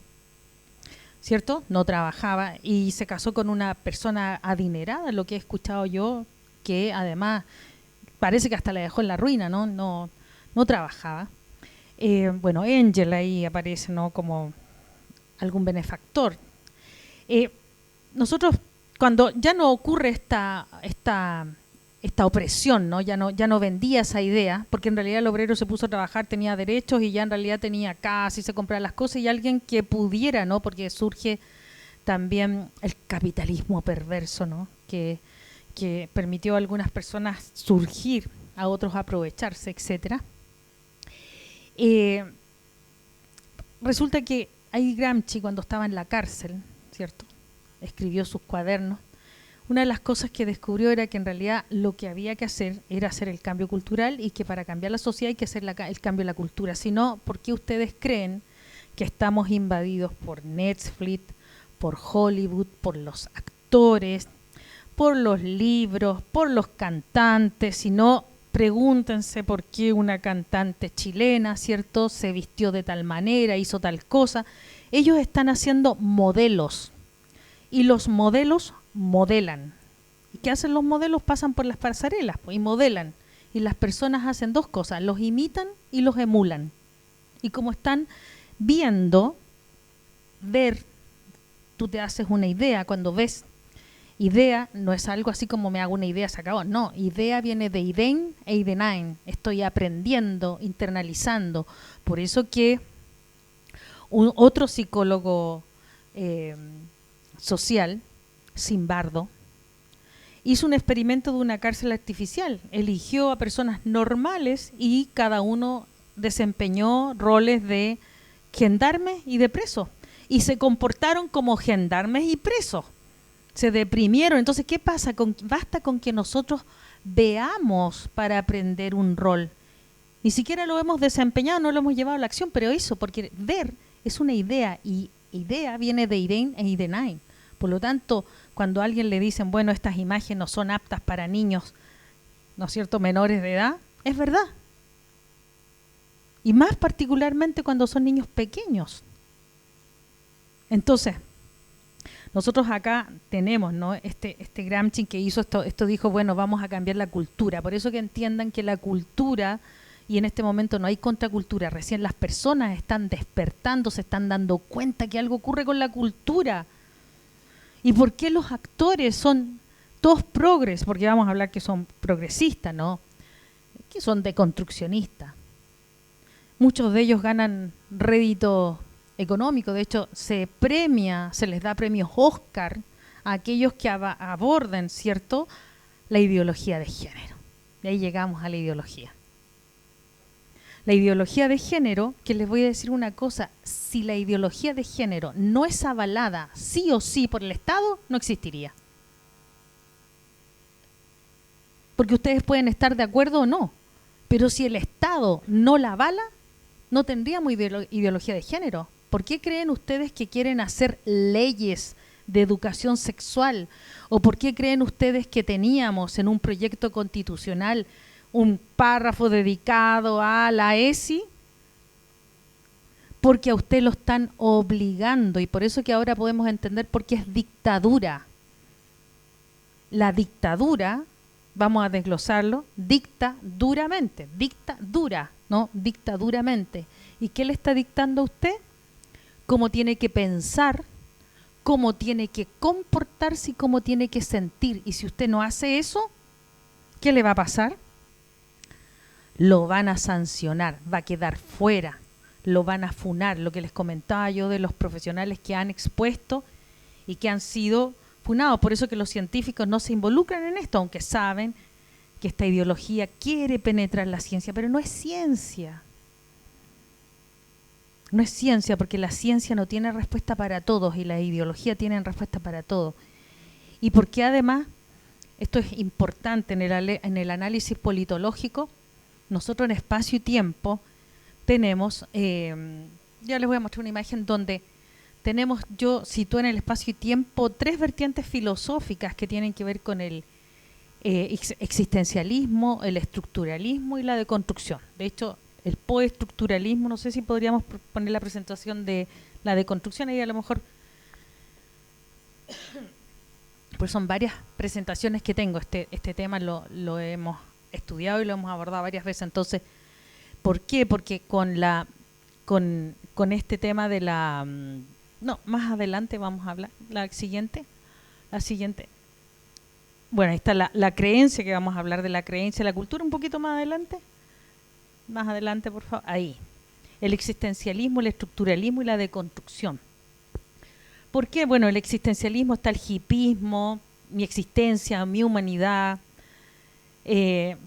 ¿cierto? No trabajaba y se casó con una persona adinerada, lo que he escuchado yo, que además parece que hasta la dejó en la ruina, ¿no? No trabajaba. Bueno, Engel ahí aparece, ¿no? Como algún benefactor. Nosotros, cuando ya no ocurre esta opresión, ¿no? Ya no vendía esa idea, porque en realidad el obrero se puso a trabajar, tenía derechos y ya en realidad tenía casa y se compraba las cosas, y alguien que pudiera, ¿no? Porque surge también el capitalismo perverso, ¿no? Que permitió a algunas personas surgir, a otros aprovecharse, etcétera. Resulta que ahí Gramsci, cuando estaba en la cárcel, ¿cierto?, escribió sus cuadernos. Una de las cosas que descubrió era que en realidad lo que había que hacer era hacer el cambio cultural, y que para cambiar la sociedad hay que hacer el cambio de la cultura. Si no, ¿por qué ustedes creen que estamos invadidos por Netflix, por Hollywood, por los actores, por los libros, por los cantantes? Si no, pregúntense por qué una cantante chilena, ¿cierto?, se vistió de tal manera, hizo tal cosa. Ellos están haciendo modelos, y los modelos modelan. ¿Y qué hacen los modelos? Pasan por las pasarelas y modelan. Y las personas hacen dos cosas, los imitan y los emulan. Y como están viendo, tú te haces una idea. Cuando ves idea, no es algo así como me hago una idea, se acabó. No, idea viene de Idein e Idenain. Estoy aprendiendo, internalizando. Por eso que otro psicólogo social, Zimbardo, hizo un experimento de una cárcel artificial. Eligió a personas normales y cada uno desempeñó roles de gendarme y de preso. Y se comportaron como gendarmes y presos. Se deprimieron. Entonces, ¿qué pasa? Basta con que nosotros veamos para aprender un rol. Ni siquiera lo hemos desempeñado, no lo hemos llevado a la acción, pero eso, porque ver es una idea, y idea viene de Idein e Idenain. Por lo tanto, cuando a alguien le dicen, bueno, estas imágenes no son aptas para niños, ¿no es cierto?, menores de edad, es verdad. Y más particularmente cuando son niños pequeños. Entonces, nosotros acá tenemos, ¿no?, este Gramsci que hizo esto dijo, bueno, vamos a cambiar la cultura. Por eso que entiendan que la cultura, y en este momento no hay contracultura, recién las personas están despertando, se están dando cuenta que algo ocurre con la cultura. ¿Y por qué los actores son todos progres? Porque vamos a hablar que son progresistas, ¿no?, que son deconstruccionistas. Muchos de ellos ganan rédito económico, de hecho se les da premios Oscar a aquellos que aborden, ¿cierto?, la ideología de género. De ahí llegamos a la ideología. La ideología de género, que les voy a decir una cosa, si la ideología de género no es avalada sí o sí por el Estado, no existiría. Porque ustedes pueden estar de acuerdo o no, pero si el Estado no la avala, no tendríamos ideología de género. ¿Por qué creen ustedes que quieren hacer leyes de educación sexual? ¿O por qué creen ustedes que teníamos en un proyecto constitucional un párrafo dedicado a la ESI? Porque a usted lo están obligando, y por eso que ahora podemos entender por qué es dictadura. La dictadura, vamos a desglosarlo, dicta duramente, dicta dura, ¿no? Dicta duramente. ¿Y qué le está dictando a usted? Cómo tiene que pensar, cómo tiene que comportarse y cómo tiene que sentir. Y si usted no hace eso, ¿qué le va a pasar? Lo van a sancionar, va a quedar fuera, lo van a funar. Lo que les comentaba yo de los profesionales que han expuesto y que han sido funados. Por eso que los científicos no se involucran en esto, aunque saben que esta ideología quiere penetrar la ciencia, pero no es ciencia. No es ciencia, porque la ciencia no tiene respuesta para todos y la ideología tiene respuesta para todos. Y porque además, esto es importante en el análisis politológico, nosotros en espacio y tiempo tenemos, ya les voy a mostrar una imagen donde tenemos, yo situé en el espacio y tiempo 3 vertientes filosóficas que tienen que ver con el existencialismo, el estructuralismo y la deconstrucción. De hecho, el poestructuralismo, no sé si podríamos poner la presentación de la deconstrucción, ahí a lo mejor, pues son varias presentaciones que tengo, este tema lo hemos estudiado y lo hemos abordado varias veces. Entonces, ¿por qué? Porque con este tema de la... No, más adelante vamos a hablar, la siguiente. Bueno, ahí está la creencia, que vamos a hablar de la creencia, la cultura, un poquito más adelante. Más adelante, por favor. Ahí. El existencialismo, el estructuralismo y la deconstrucción. ¿Por qué? Bueno, el existencialismo está el hipismo, mi existencia, mi humanidad.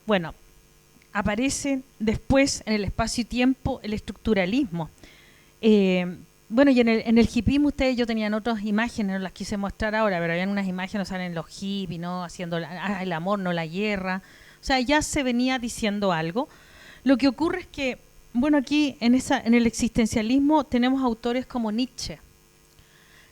Bueno, aparece después en el espacio y tiempo el estructuralismo. Bueno, y en el hipismo ustedes, yo tenían otras imágenes, no las quise mostrar ahora, pero habían unas imágenes, salen los hippies, ¿no? Haciendo el amor, no la guerra. O sea, ya se venía diciendo algo. Lo que ocurre es que, bueno, aquí en el existencialismo tenemos autores como Nietzsche.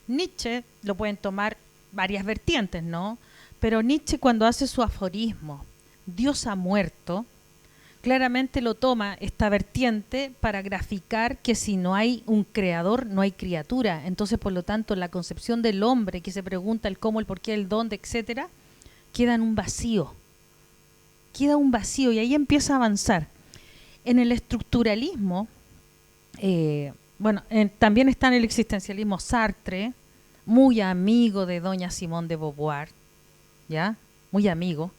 Nietzsche lo pueden tomar varias vertientes, ¿no? Pero Nietzsche, cuando hace su aforismo, Dios ha muerto, claramente lo toma esta vertiente para graficar que si no hay un creador, no hay criatura. Entonces, por lo tanto, la concepción del hombre que se pregunta el cómo, el por qué, el dónde, etcétera, queda en un vacío. Queda un vacío y ahí empieza a avanzar. En el estructuralismo, bueno, también está en el existencialismo Sartre, muy amigo de doña Simone de Beauvoir, ¿ya? Muy amigo.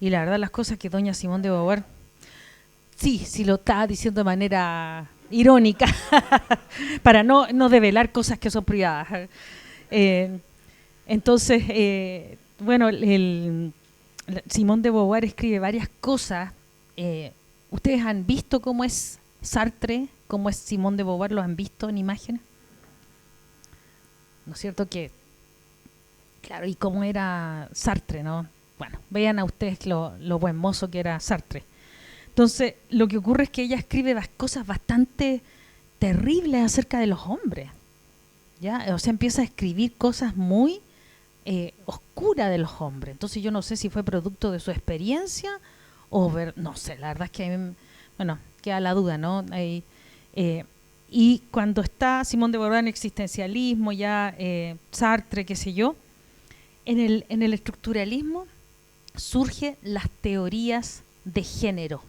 Y la verdad, las cosas que doña Simone de Beauvoir, sí lo está diciendo de manera irónica, para no develar cosas que son privadas. Entonces, bueno, Simone de Beauvoir escribe varias cosas. ¿Ustedes han visto cómo es Sartre, cómo es Simone de Beauvoir? ¿Lo han visto en imágenes? ¿No es cierto que, claro, y cómo era Sartre, ¿no? Bueno, vean a ustedes lo buen mozo que era Sartre. Entonces, lo que ocurre es que ella escribe cosas bastante terribles acerca de los hombres, ¿ya? O sea, empieza a escribir cosas muy oscuras de los hombres. Entonces, yo no sé si fue producto de su experiencia o no sé, la verdad es que a mí, bueno, queda la duda, ¿no? Y cuando está Simone de Beauvoir en existencialismo, ya Sartre, qué sé yo, en el estructuralismo surgen las teorías de género.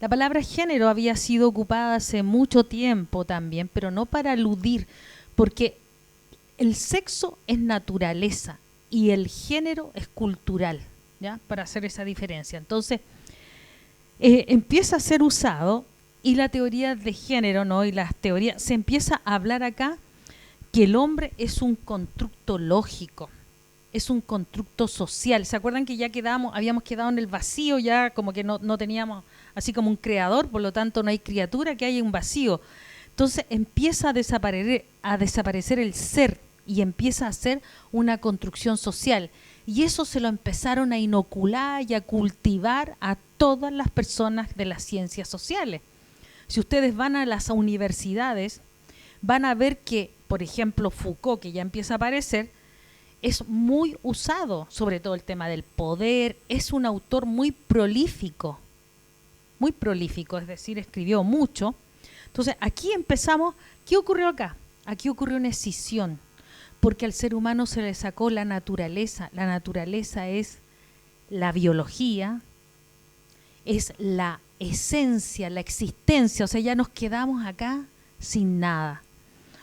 La palabra género había sido ocupada hace mucho tiempo también, pero no para aludir, porque el sexo es naturaleza y el género es cultural, ¿ya? Para hacer esa diferencia. Entonces, empieza a ser usado y la teoría de género, ¿no? Y las teorías, se empieza a hablar acá que el hombre es un constructo lógico, es un constructo social. ¿Se acuerdan que ya habíamos quedado en el vacío, ya como que no teníamos así como un creador, por lo tanto no hay criatura, que hay un vacío? Entonces empieza a desaparecer el ser y empieza a ser una construcción social. Y eso se lo empezaron a inocular y a cultivar a todas las personas de las ciencias sociales. Si ustedes van a las universidades, van a ver que por ejemplo, Foucault, que ya empieza a aparecer, es muy usado, sobre todo el tema del poder. Es un autor muy prolífico, es decir, escribió mucho. Entonces, aquí empezamos. ¿Qué ocurrió acá? Aquí ocurrió una escisión, porque al ser humano se le sacó la naturaleza. La naturaleza es la biología, es la esencia, la existencia. O sea, ya nos quedamos acá sin nada.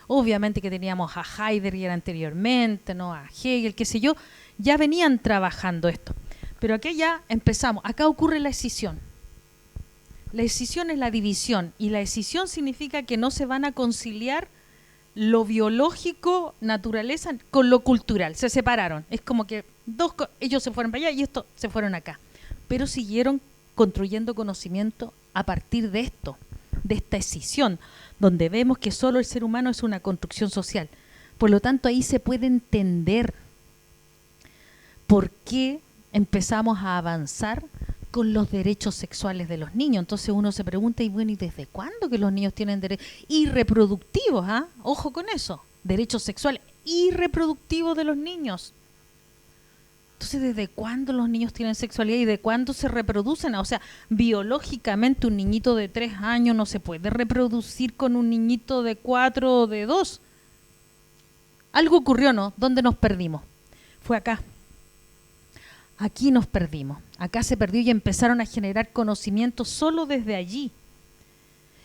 Obviamente que teníamos a Heidegger anteriormente, ¿no? A Hegel, qué sé yo, ya venían trabajando esto. Pero aquí ya empezamos. Acá ocurre la escisión. La escisión es la división, y la escisión significa que no se van a conciliar lo biológico, naturaleza, con lo cultural. Se separaron. Es como que ellos se fueron para allá y estos se fueron acá. Pero siguieron construyendo conocimiento a partir de esto, de esta escisión, donde vemos que solo el ser humano es una construcción social. Por lo tanto, ahí se puede entender por qué empezamos a avanzar con los derechos sexuales de los niños. Entonces uno se pregunta, y bueno, ¿y desde cuándo que los niños tienen derechos? Y reproductivos, ¿ah? Ojo con eso, derechos sexuales y reproductivos de los niños. Entonces, ¿desde cuándo los niños tienen sexualidad y de cuándo se reproducen? O sea, biológicamente un niñito de 3 años no se puede reproducir con un niñito de 4 o de 2. Algo ocurrió, ¿no? ¿Dónde nos perdimos? Fue acá. Aquí nos perdimos. Acá se perdió y empezaron a generar conocimiento solo desde allí.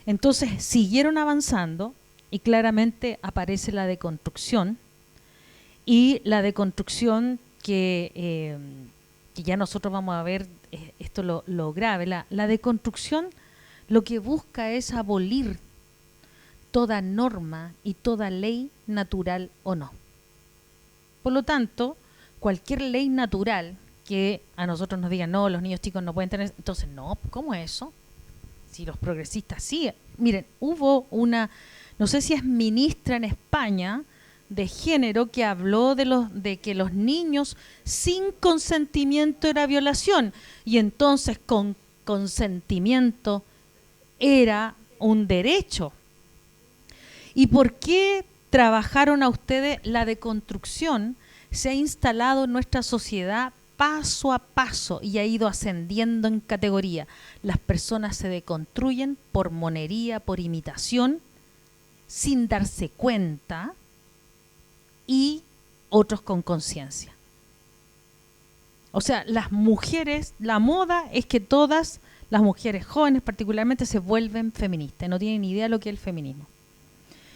Entonces, siguieron avanzando y claramente aparece la deconstrucción. Y la deconstrucción que ya nosotros vamos a ver, esto lo grave. La deconstrucción lo que busca es abolir toda norma y toda ley natural o no. Por lo tanto, cualquier ley natural que a nosotros nos digan, no, los niños chicos no pueden tener, entonces no, ¿cómo es eso? Si los progresistas sí. Miren, hubo una, no sé si es ministra en España de género, que habló de que los niños sin consentimiento era violación, y entonces con consentimiento era un derecho. ¿Y por qué trabajaron a ustedes la deconstrucción? Se ha instalado en nuestra sociedad paso a paso y ha ido ascendiendo en categoría. Las personas se deconstruyen por monería, por imitación, sin darse cuenta, y otros con conciencia. O sea, las mujeres, la moda es que todas las mujeres jóvenes particularmente se vuelven feministas, no tienen ni idea de lo que es el feminismo.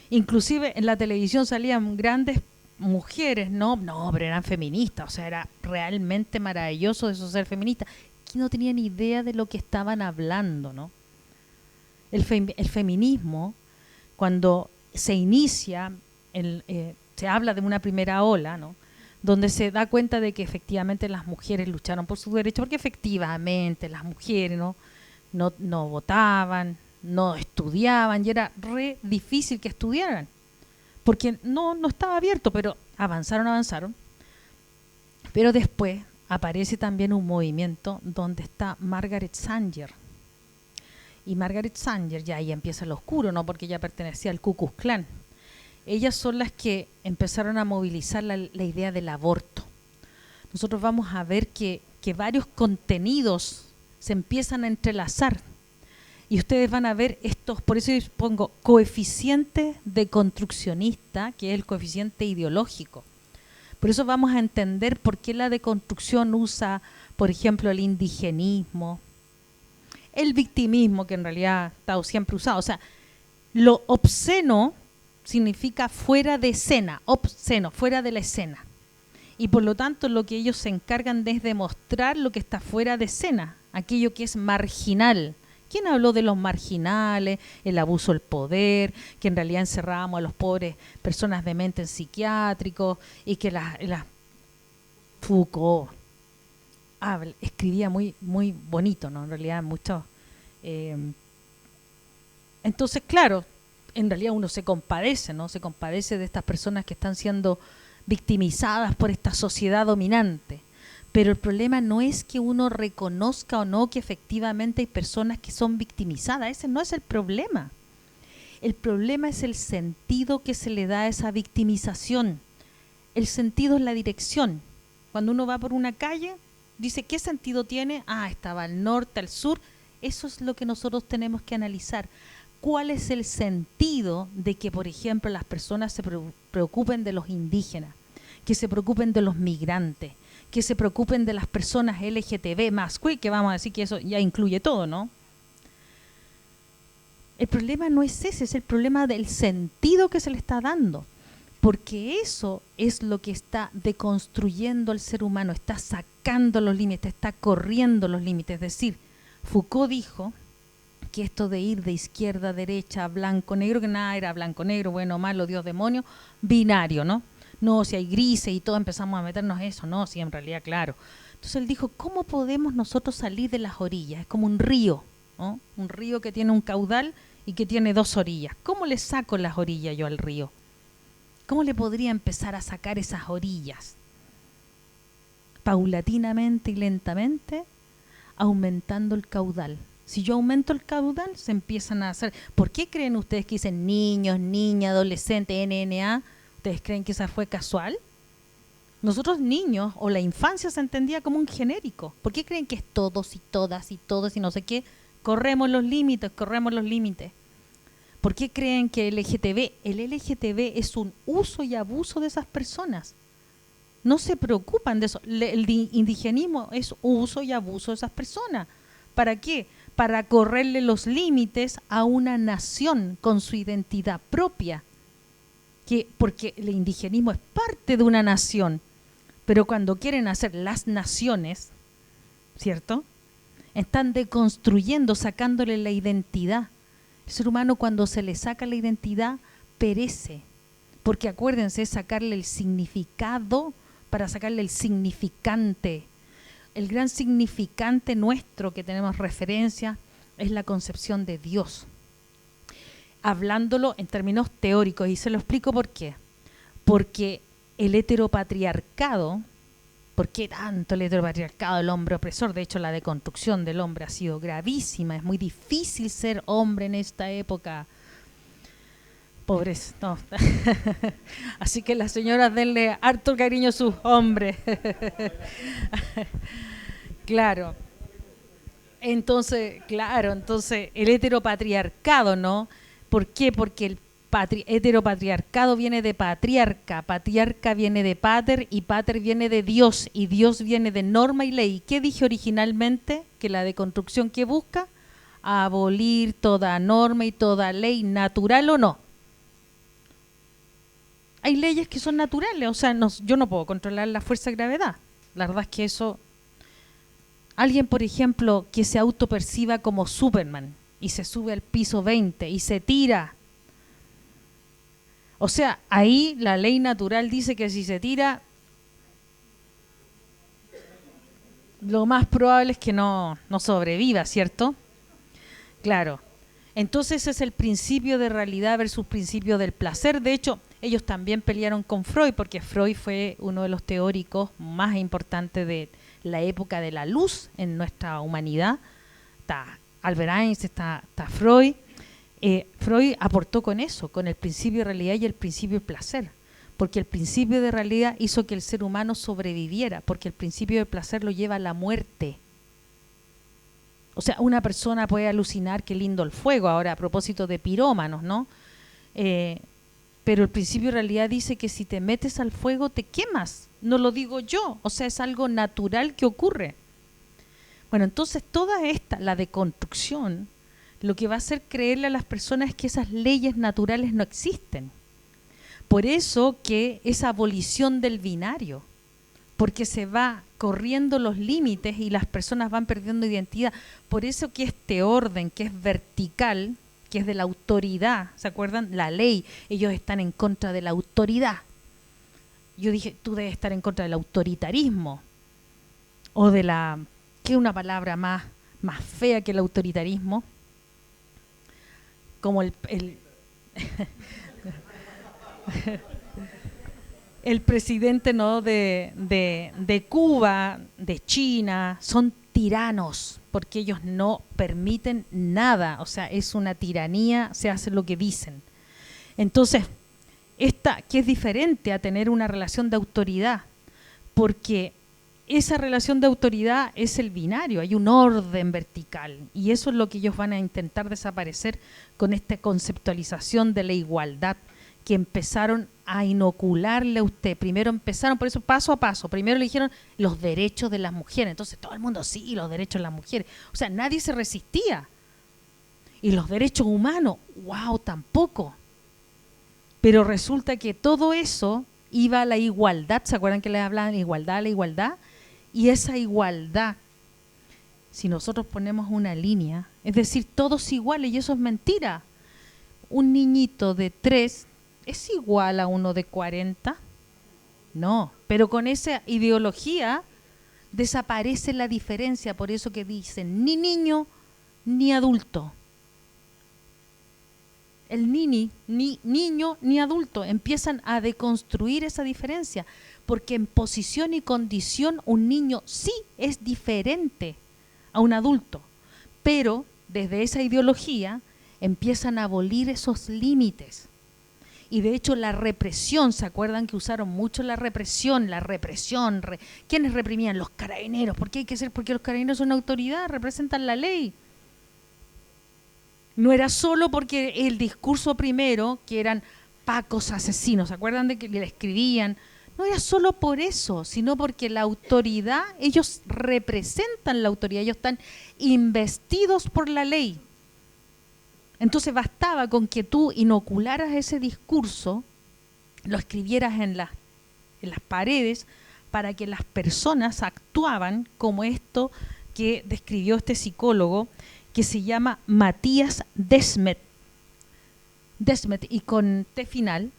Inclusive en la televisión salían grandes mujeres, no, pero eran feministas, o sea, era realmente maravilloso eso, ser feminista, que no tenían ni idea de lo que estaban hablando, ¿no? El feminismo, cuando se inicia, se habla de una primera ola, ¿no?, donde se da cuenta de que efectivamente las mujeres lucharon por sus derechos, porque efectivamente las mujeres no votaban, no estudiaban, y era re difícil que estudiaran, porque no estaba abierto, pero avanzaron. Pero después aparece también un movimiento donde está Margaret Sanger. Y Margaret Sanger, ya ahí empieza lo oscuro, ¿no?, porque ella pertenecía al Ku Klux Klan. Ellas son las que empezaron a movilizar la idea del aborto. Nosotros vamos a ver que varios contenidos se empiezan a entrelazar. Y ustedes van a ver estos, por eso yo pongo coeficiente deconstruccionista, que es el coeficiente ideológico. Por eso vamos a entender por qué la deconstrucción usa, por ejemplo, el indigenismo, el victimismo, que en realidad está siempre usado. O sea, lo obsceno significa fuera de escena, obsceno, fuera de la escena. Y por lo tanto lo que ellos se encargan de es demostrar lo que está fuera de escena, aquello que es marginal. ¿Quién habló de los marginales, el abuso del poder, que en realidad encerrábamos a los pobres personas de mente en psiquiátricos, y que Foucault escribía muy bonito, ¿no? En realidad mucho. Entonces, claro, en realidad uno se compadece, ¿no? Se compadece de estas personas que están siendo victimizadas por esta sociedad dominante. Pero el problema no es que uno reconozca o no que efectivamente hay personas que son victimizadas. Ese no es el problema. El problema es el sentido que se le da a esa victimización. El sentido es la dirección. Cuando uno va por una calle, dice, ¿qué sentido tiene? Ah, estaba al norte, al sur. Eso es lo que nosotros tenemos que analizar. ¿Cuál es el sentido de que, por ejemplo, las personas se preocupen de los indígenas, que se preocupen de los migrantes, que se preocupen de las personas LGTB más, que vamos a decir que eso ya incluye todo, ¿no? El problema no es ese, es el problema del sentido que se le está dando, porque eso es lo que está deconstruyendo al ser humano, está sacando los límites, está corriendo los límites. Es decir, Foucault dijo que esto de ir de izquierda a derecha, blanco, negro, que nada era blanco, negro, bueno, malo, Dios, demonio, binario, ¿no? No, si hay grises y todo, empezamos a meternos eso, no, sí, en realidad, claro. Entonces él dijo, ¿cómo podemos nosotros salir de las orillas? Es como un río, ¿no? Un río que tiene un caudal y que tiene dos orillas. ¿Cómo le saco las orillas yo al río? ¿Cómo le podría empezar a sacar esas orillas? Paulatinamente y lentamente, aumentando el caudal. Si yo aumento el caudal, se empiezan a hacer... ¿Por qué creen ustedes que dicen niños, niña, adolescente, NNA? ¿Ustedes creen que esa fue casual? Nosotros niños, o la infancia se entendía como un genérico. ¿Por qué creen que es todos y todas y todos y no sé qué? Corremos los límites, corremos los límites. ¿Por qué creen que el LGTB es un uso y abuso de esas personas? No se preocupan de eso. El indigenismo es uso y abuso de esas personas. ¿Para qué? Para correrle los límites a una nación con su identidad propia. Porque el indigenismo es parte de una nación, pero cuando quieren hacer las naciones, ¿cierto?, están deconstruyendo, sacándole la identidad. El ser humano, cuando se le saca la identidad, perece, porque acuérdense, es sacarle el significado para sacarle el significante. El gran significante nuestro que tenemos referencia es la concepción de Dios. Hablándolo en términos teóricos, y se lo explico por qué. Porque el heteropatriarcado, ¿por qué tanto el heteropatriarcado, el hombre opresor? De hecho, la deconstrucción del hombre ha sido gravísima, es muy difícil ser hombre en esta época. Pobres, no. Así que las señoras denle harto cariño a sus hombres. Claro. Entonces, el heteropatriarcado, ¿no? ¿Por qué? Porque el heteropatriarcado viene de patriarca, patriarca viene de pater y pater viene de Dios y Dios viene de norma y ley. ¿Qué dije originalmente? Que la deconstrucción que busca, abolir toda norma y toda ley, natural o no. Hay leyes que son naturales, o sea, yo no puedo controlar la fuerza de gravedad. La verdad es que eso... Alguien, por ejemplo, que se autoperciba como Superman y se sube al piso 20 y se tira. O sea, ahí la ley natural dice que si se tira, lo más probable es que no sobreviva, ¿cierto? Claro. Entonces ese es el principio de realidad versus principio del placer. De hecho, ellos también pelearon con Freud, porque Freud fue uno de los teóricos más importantes de la época de la luz en nuestra humanidad. Está Albert Einstein, está Freud. Freud aportó con eso, con el principio de realidad y el principio de placer, porque el principio de realidad hizo que el ser humano sobreviviera, porque el principio de placer lo lleva a la muerte. O sea, una persona puede alucinar qué lindo el fuego, ahora a propósito de pirómanos, ¿no? Pero el principio de realidad dice que si te metes al fuego te quemas, no lo digo yo, o sea, es algo natural que ocurre. Bueno, entonces toda la deconstrucción, lo que va a hacer creerle a las personas es que esas leyes naturales no existen. Por eso que esa abolición del binario, porque se va corriendo los límites y las personas van perdiendo identidad. Por eso que este orden, que es vertical, que es de la autoridad, ¿se acuerdan? La ley, ellos están en contra de la autoridad. Yo dije, tú debes estar en contra del autoritarismo, o de la, ¿qué es una palabra más fea que el autoritarismo? Como el presidente, ¿no?, de Cuba, de China, son tiranos, porque ellos no permiten nada, o sea, es una tiranía, se hace lo que dicen. Entonces, esta que es diferente a tener una relación de autoridad, porque esa relación de autoridad es el binario, hay un orden vertical, y eso es lo que ellos van a intentar desaparecer con esta conceptualización de la igualdad que empezaron a inocularle a usted. Primero empezaron, por eso paso a paso, primero le dijeron los derechos de las mujeres, entonces todo el mundo sí, los derechos de las mujeres, o sea, nadie se resistía. Y los derechos humanos, wow, tampoco. Pero resulta que todo eso iba a la igualdad, ¿se acuerdan que les hablaban de igualdad, la igualdad? Y esa igualdad, si nosotros ponemos una línea, es decir, todos iguales, y eso es mentira. Un niñito de 3 ¿es igual a uno de 40? No, pero con esa ideología desaparece la diferencia, por eso que dicen ni niño ni adulto. El ni niño ni adulto empiezan a deconstruir esa diferencia, porque en posición y condición un niño sí es diferente a un adulto, pero desde esa ideología empiezan a abolir esos límites. Y de hecho la represión, ¿se acuerdan que usaron mucho la represión? ¿Quiénes reprimían? Los carabineros. ¿Por qué hay que ser? Porque los carabineros son autoridad, representan la ley. No era solo porque el discurso primero, que eran pacos asesinos, ¿se acuerdan de que le escribían? No era solo por eso, sino porque la autoridad, ellos representan la autoridad, ellos están investidos por la ley. Entonces bastaba con que tú inocularas ese discurso, lo escribieras en las paredes, para que las personas actuaban como esto que describió este psicólogo, que se llama Matías Desmet, y con T final,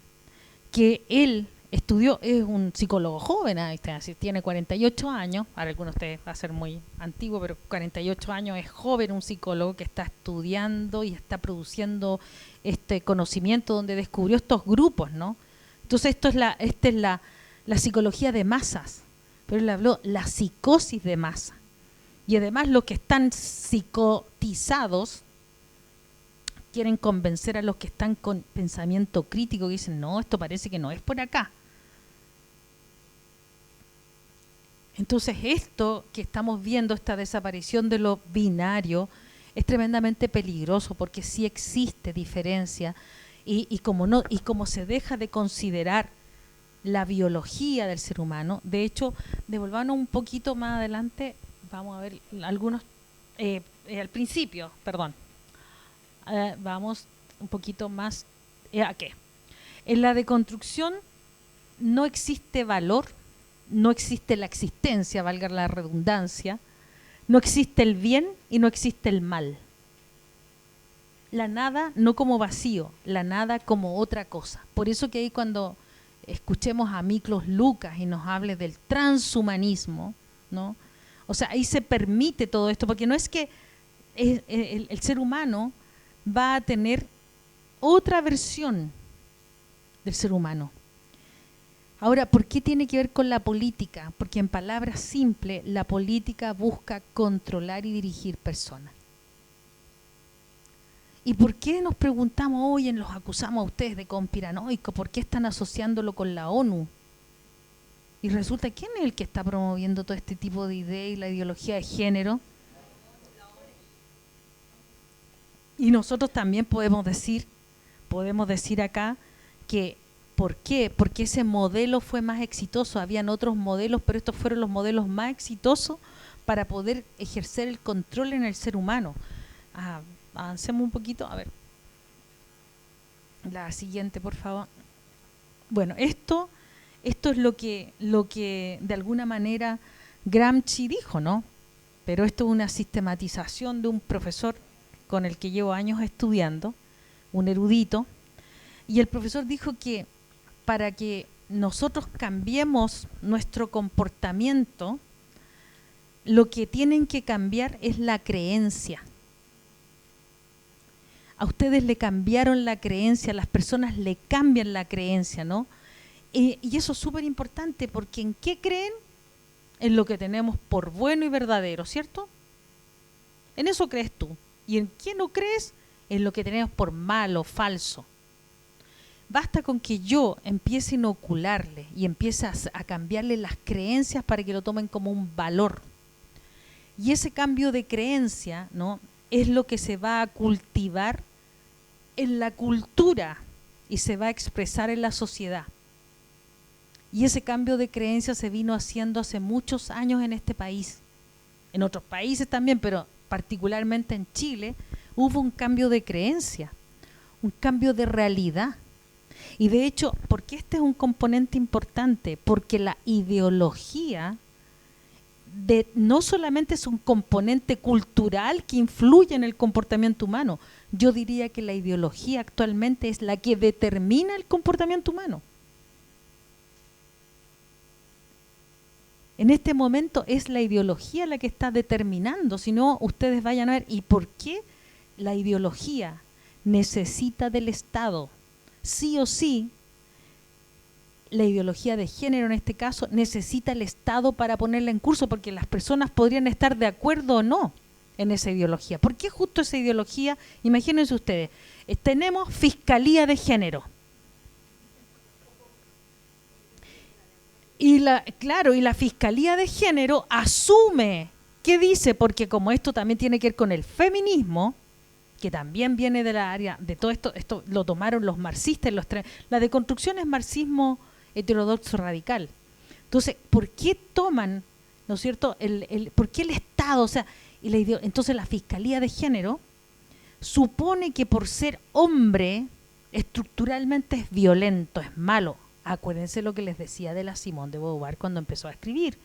que él estudió, es un psicólogo joven, tiene 48 años, para algunos de ustedes va a ser muy antiguo, pero 48 años es joven, un psicólogo que está estudiando y está produciendo este conocimiento donde descubrió estos grupos, ¿no? Entonces esta es la psicología de masas, pero él habló la psicosis de masa. Y además los que están psicotizados quieren convencer a los que están con pensamiento crítico, que dicen, no, esto parece que no es por acá. Entonces esto que estamos viendo, esta desaparición de lo binario, es tremendamente peligroso, porque sí existe diferencia, y como se deja de considerar la biología del ser humano. De hecho, devolvámonos un poquito más adelante, vamos a ver algunos, al principio, perdón, vamos un poquito más, ¿a qué? En la deconstrucción no existe valor, no existe la existencia, valga la redundancia, no existe el bien y no existe el mal. La nada no como vacío, la nada como otra cosa. Por eso que ahí cuando escuchemos a Miklos Lucas y nos hable del transhumanismo, ¿no? O sea, ahí se permite todo esto, porque no es que el ser humano va a tener otra versión del ser humano. Ahora, ¿por qué tiene que ver con la política? Porque en palabras simples, la política busca controlar y dirigir personas. ¿Y por qué nos preguntamos hoy, los acusamos a ustedes de conspiranoicos? ¿Por qué están asociándolo con la ONU? Y resulta, ¿quién es el que está promoviendo todo este tipo de ideas y la ideología de género? Y nosotros también podemos decir acá que ¿por qué? Porque ese modelo fue más exitoso. Habían otros modelos, pero estos fueron los modelos más exitosos para poder ejercer el control en el ser humano. Avancemos un poquito, a ver. La siguiente, por favor. Bueno, esto es lo que de alguna manera Gramsci dijo, ¿no? Pero esto es una sistematización de un profesor con el que llevo años estudiando, un erudito, y el profesor dijo que para que nosotros cambiemos nuestro comportamiento, lo que tienen que cambiar es la creencia. A ustedes le cambiaron la creencia, las personas le cambian la creencia, ¿no? Y eso es súper importante, porque ¿en qué creen? en lo que tenemos por bueno y verdadero, ¿cierto? En eso crees tú. ¿Y en qué no crees? En lo que tenemos por malo, falso. Basta con que yo empiece a inocularle y empiece a cambiarle las creencias para que lo tomen como un valor. Y ese cambio de creencia, ¿no?, es lo que se va a cultivar en la cultura y se va a expresar en la sociedad. Y ese cambio de creencia se vino haciendo hace muchos años en este país. En otros países también, pero particularmente en Chile, hubo un cambio de creencia, un cambio de realidad. Y de hecho, ¿por qué este es un componente importante? Porque la ideología no solamente es un componente cultural que influye en el comportamiento humano, yo diría que la ideología actualmente es la que determina el comportamiento humano. En este momento es la ideología la que está determinando, si no, ustedes vayan a ver, ¿y por qué la ideología necesita del Estado? Sí o sí, la ideología de género en este caso necesita el Estado para ponerla en curso, porque las personas podrían estar de acuerdo o no en esa ideología. ¿Por qué justo esa ideología? Imagínense ustedes, tenemos Fiscalía de Género. Y la Fiscalía de Género asume, ¿qué dice? Porque como esto también tiene que ver con el feminismo, que también viene de la área de todo esto lo tomaron los marxistas, la deconstrucción es marxismo heterodoxo radical. Entonces, ¿por qué toman, ¿no es cierto?, por qué el Estado, o sea, entonces la Fiscalía de Género supone que por ser hombre estructuralmente es violento, es malo. Acuérdense lo que les decía de la Simone de Beauvoir cuando empezó a escribir.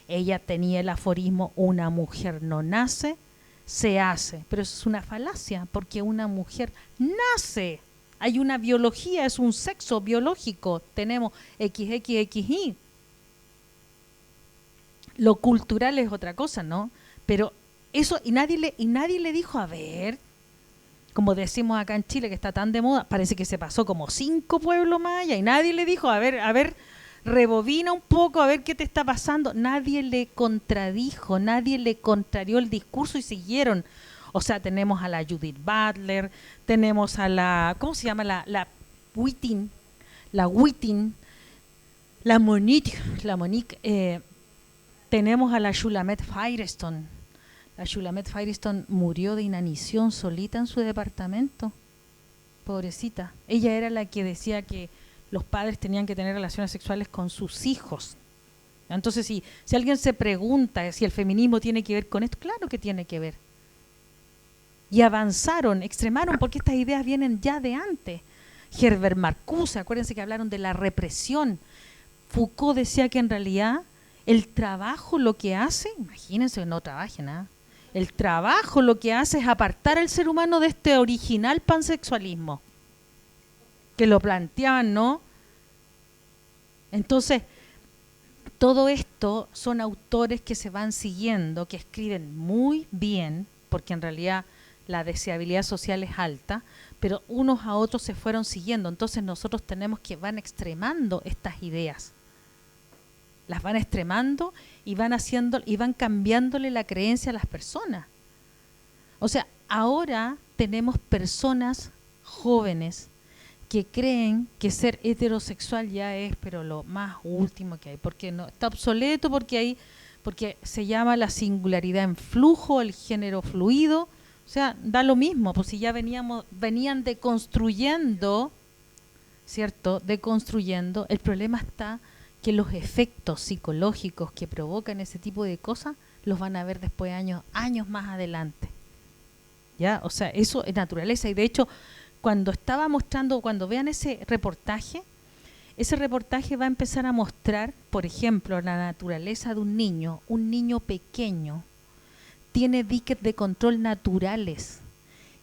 Ella tenía el aforismo, una mujer no nace, se hace. Pero eso es una falacia, porque una mujer nace. Hay una biología, es un sexo biológico. Tenemos XXXY. Lo cultural es otra cosa, ¿no? Pero eso, y nadie le dijo, a ver, como decimos acá en Chile, que está tan de moda, parece que se pasó como 5 pueblos mayas y nadie le dijo, a ver, rebobina un poco, a ver qué te está pasando. Nadie le contradijo, nadie le contrarió el discurso y siguieron. O sea, tenemos a la Judith Butler, tenemos a la, ¿cómo se llama? La Whiting, la Monique, tenemos a la Shulamith Firestone. La Shulamith Firestone murió de inanición solita en su departamento. Pobrecita. Ella era la que decía que los padres tenían que tener relaciones sexuales con sus hijos. Entonces, si alguien se pregunta si el feminismo tiene que ver con esto, claro que tiene que ver. Y avanzaron, extremaron, porque estas ideas vienen ya de antes. Herbert Marcuse, acuérdense que hablaron de la represión. Foucault decía que en realidad el trabajo lo que hace, imagínense que no trabaje nada, el trabajo lo que hace es apartar al ser humano de este original pansexualismo, que lo planteaban, ¿no? Entonces, todo esto son autores que se van siguiendo, que escriben muy bien, porque en realidad la deseabilidad social es alta, pero unos a otros se fueron siguiendo. Entonces nosotros tenemos que van extremando estas ideas. Las van extremando y van cambiándole la creencia a las personas. O sea, ahora tenemos personas jóvenes que creen que ser heterosexual ya es, pero lo más último que hay, porque no está obsoleto, porque se llama la singularidad en flujo, el género fluido. O sea, da lo mismo, pues si ya venían deconstruyendo, ¿cierto? Deconstruyendo. El problema está que los efectos psicológicos que provocan ese tipo de cosas los van a ver después años más adelante. ¿Ya? O sea, eso es naturaleza. Y de hecho, cuando vean ese reportaje va a empezar a mostrar, por ejemplo, la naturaleza de un niño pequeño, tiene diques de control naturales,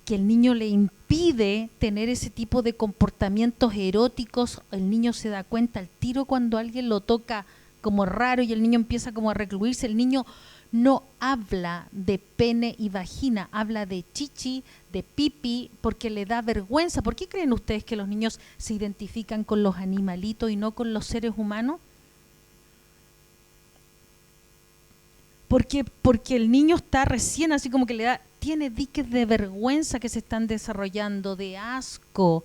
que el niño le impide tener ese tipo de comportamientos eróticos. El niño se da cuenta al tiro cuando alguien lo toca como raro y el niño empieza como a recluirse. El niño no habla de pene y vagina, habla de chichi, de pipi, porque le da vergüenza. ¿Por qué creen ustedes que los niños se identifican con los animalitos y no con los seres humanos? Porque el niño está recién así como que tiene diques de vergüenza que se están desarrollando, de asco,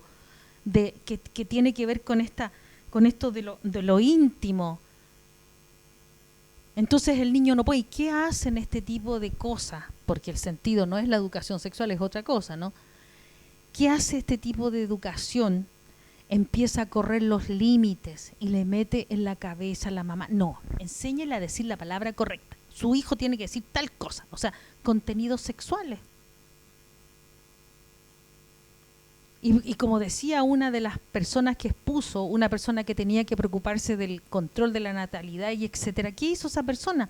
que tiene que ver con esto de lo íntimo. Entonces el niño no puede. ¿Y qué hacen este tipo de cosas? Porque el sentido no es la educación sexual, es otra cosa, ¿no? ¿Qué hace este tipo de educación? Empieza a correr los límites y le mete en la cabeza a la mamá. No, enséñele a decir la palabra correcta. Su hijo tiene que decir tal cosa, o sea, contenidos sexuales. Y como decía una de las personas que expuso, una persona que tenía que preocuparse del control de la natalidad y etcétera, ¿qué hizo esa persona?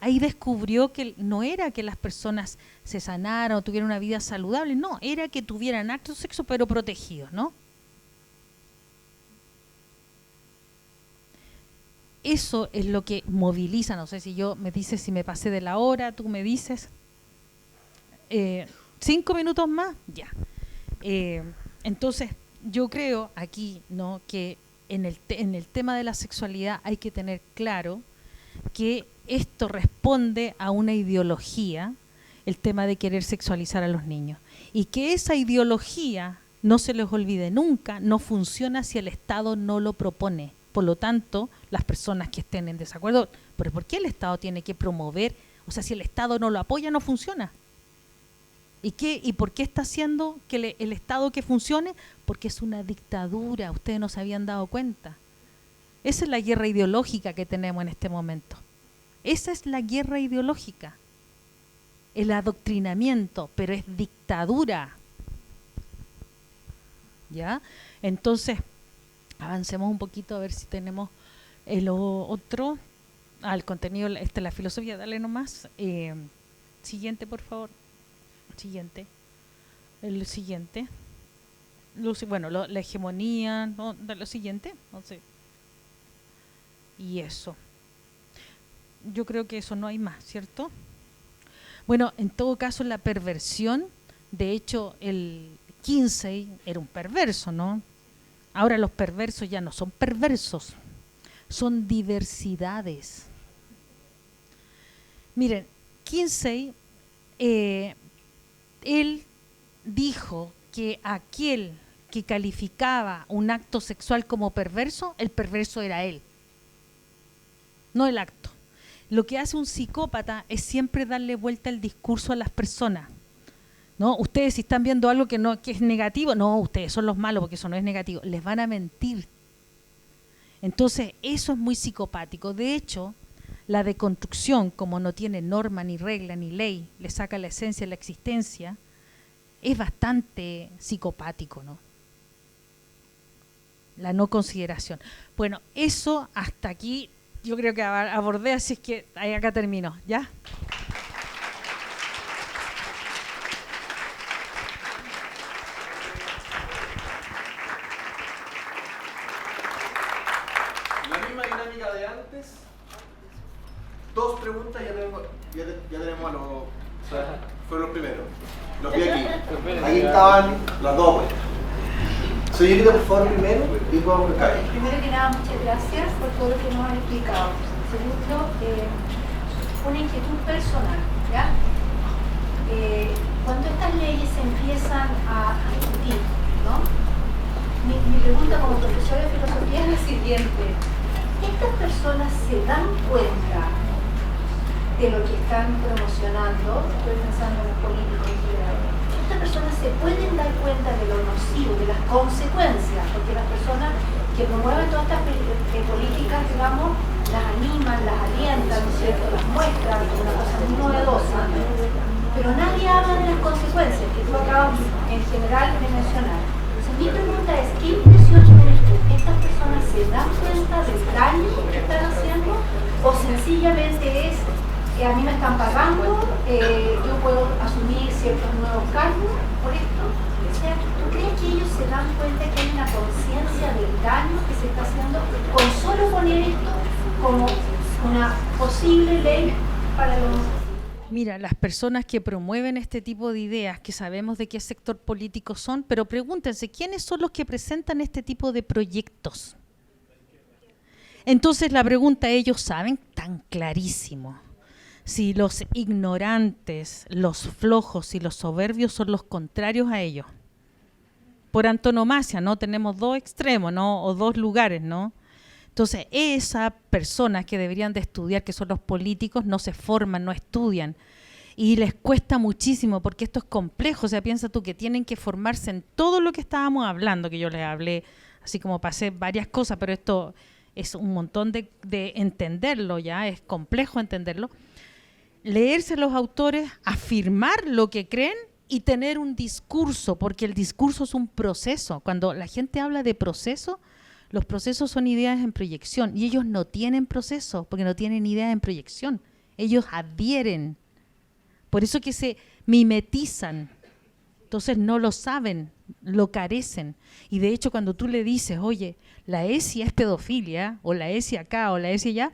Ahí descubrió que no era que las personas se sanaran o tuvieran una vida saludable, no, era que tuvieran actos de sexo pero protegidos, ¿no? Eso es lo que moviliza, no sé si me dices si me pasé de la hora, tú me dices, 5 minutos más, ya. Entonces, yo creo aquí, ¿no?, que en el tema de la sexualidad hay que tener claro que esto responde a una ideología, el tema de querer sexualizar a los niños, y que esa ideología, no se les olvide nunca, no funciona si el Estado no lo propone. Por lo tanto, las personas que estén en desacuerdo, ¿pero por qué el Estado tiene que promover? O sea, si el Estado no lo apoya, no funciona. ¿Y por qué está haciendo que el Estado que funcione? Porque es una dictadura, ustedes no se habían dado cuenta. Esa es la guerra ideológica que tenemos en este momento. Esa es la guerra ideológica. El adoctrinamiento, pero es dictadura. ¿Ya? Entonces, avancemos un poquito a ver si tenemos el otro. El contenido, la filosofía, dale nomás. Siguiente, por favor. Siguiente. El siguiente. Bueno, la hegemonía, ¿no? Lo siguiente. No sé. Y eso. Yo creo que eso no hay más, ¿cierto? Bueno, en todo caso, la perversión, de hecho, el Kinsey era un perverso, ¿no? Ahora los perversos ya no son perversos, son diversidades. Miren, Kinsey, él dijo que aquel que calificaba un acto sexual como perverso, el perverso era él, no el acto. Lo que hace un psicópata es siempre darle vuelta el discurso a las personas. ¿No? Ustedes si están viendo algo que es negativo, no, ustedes son los malos porque eso no es negativo, les van a mentir. Entonces, eso es muy psicopático. De hecho, la deconstrucción, como no tiene norma, ni regla, ni ley, le saca la esencia de la existencia, es bastante psicopático, ¿no? La no consideración. Bueno, eso hasta aquí yo creo que abordé, así es que ahí acá termino, ¿ya? De antes, 2 preguntas, ya tenemos a los, o sea, fueron los primeros, los vi aquí, ahí estaban las 2 vueltas. Señorita, por favor, primero, y luego primero que nada, muchas gracias por todo lo que nos han explicado. Segundo, una inquietud personal, ¿ya? Cuando estas leyes se empiezan a discutir, ¿no? Mi pregunta como profesora de filosofía es la siguiente. ¿Estas personas se dan cuenta de lo que están promocionando? Estoy pensando en los políticos en general. Estas personas se pueden dar cuenta de lo nocivo, de las consecuencias, porque las personas que promueven todas estas políticas, digamos, las animan, las alientan, ¿no es cierto?, las muestran como una cosa muy novedosa, pero nadie habla de las consecuencias, que tú acabas en general de mencionar. Entonces mi pregunta es, ¿qué impresión tienes tú? ¿Estas personas se dan cuenta del daño que están haciendo? ¿O sencillamente es que a mí me están pagando, yo puedo asumir ciertos nuevos cargos por esto? O sea, ¿tú crees que ellos se dan cuenta que hay una conciencia del daño que se está haciendo con solo poner esto como una posible ley para los... Mira, las personas que promueven este tipo de ideas, que sabemos de qué sector político son, pero pregúntense, ¿quiénes son los que presentan este tipo de proyectos? Entonces la pregunta, ellos saben, tan clarísimo. si los ignorantes, los flojos y los soberbios son los contrarios a ellos. Por antonomasia, ¿no? Tenemos dos extremos, ¿no? O dos lugares, ¿no? Entonces, esas personas que deberían de estudiar, que son los políticos, no se forman, no estudian. Y les cuesta muchísimo porque esto es complejo. O sea, piensa tú que tienen que formarse en todo lo que estábamos hablando, que yo les hablé, así como pasé varias cosas, pero esto es un montón de entenderlo ya, es complejo entenderlo. Leerse los autores, afirmar lo que creen y tener un discurso, porque el discurso es un proceso. Cuando la gente habla de proceso, los procesos son ideas en proyección y ellos no tienen proceso porque no tienen ideas en proyección. Ellos adhieren. Por eso que se mimetizan. Entonces no lo saben, lo carecen. Y de hecho cuando tú le dices, oye, la ESI es pedofilia, o la ESI acá, o la ESI allá,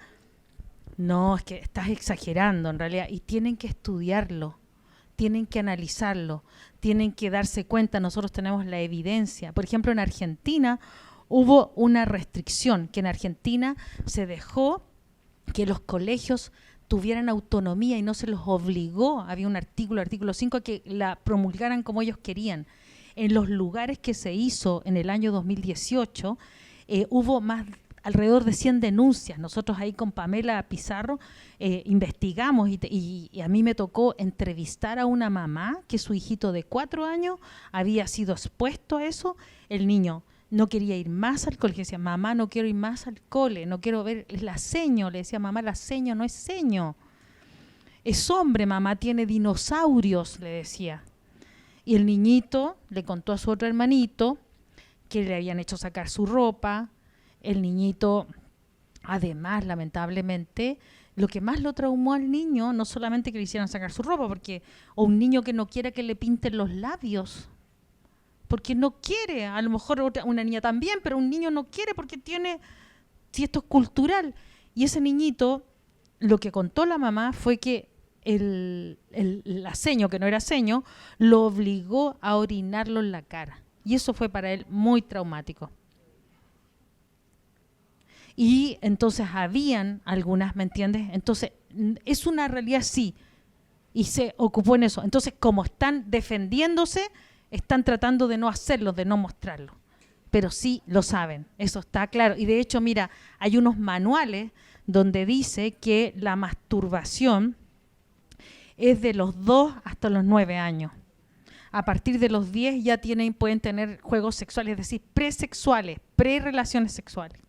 no, es que estás exagerando en realidad. Y tienen que estudiarlo, tienen que analizarlo, tienen que darse cuenta. Nosotros tenemos la evidencia. Por ejemplo, en Argentina hubo una restricción, que en Argentina se dejó que los colegios tuvieran autonomía y no se los obligó, había un artículo 5, a que la promulgaran como ellos querían. En los lugares que se hizo en el año 2018, hubo alrededor de 100 denuncias. Nosotros ahí con Pamela Pizarro investigamos y a mí me tocó entrevistar a una mamá que su hijito de 4 años había sido expuesto a eso. El niño no quería ir más al colegio, decía, mamá, no quiero ir más al cole, no quiero ver la seño, le decía, mamá, la seño no es seño, es hombre, mamá, tiene dinosaurios, le decía. Y el niñito le contó a su otro hermanito que le habían hecho sacar su ropa. El niñito, además, lamentablemente, lo que más lo traumó al niño, no solamente que le hicieran sacar su ropa, o un niño que no quiera que le pinten los labios, porque no quiere, a lo mejor una niña también, pero un niño no quiere porque si esto es cultural. Y ese niñito, lo que contó la mamá fue que la seño, que no era seño, lo obligó a orinarlo en la cara. Y eso fue para él muy traumático. Y entonces habían algunas, ¿me entiendes? Entonces, es una realidad, sí, y se ocupó en eso. Entonces, como están defendiéndose, están tratando de no hacerlo, de no mostrarlo. Pero sí lo saben, eso está claro. Y de hecho, mira, hay unos manuales donde dice que la masturbación es de los 2 hasta los 9 años. A partir de los 10 ya pueden tener juegos sexuales, es decir, presexuales, prerelaciones sexuales.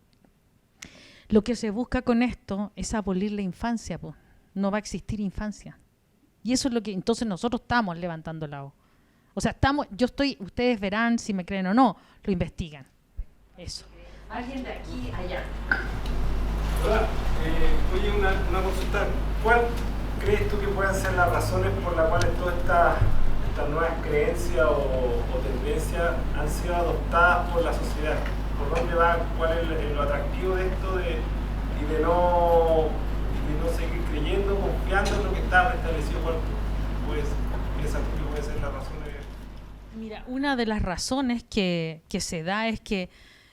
Lo que se busca con esto es abolir la infancia, pues. No va a existir infancia. Y eso es lo que entonces nosotros estamos levantando la voz. O sea, ustedes verán si me creen o no, lo investigan. Eso. Alguien de aquí allá. Hola, oye, una consulta. ¿Cuál crees tú que puedan ser las razones por las cuales todas estas nuevas creencias o tendencias han sido adoptadas por la sociedad? ¿Por dónde va? ¿Cuál es lo atractivo de esto y de no seguir creyendo, confiando en lo que está establecido? ¿Cuál piensas tú que puede ser la razón? Mira, una de las razones que se da es que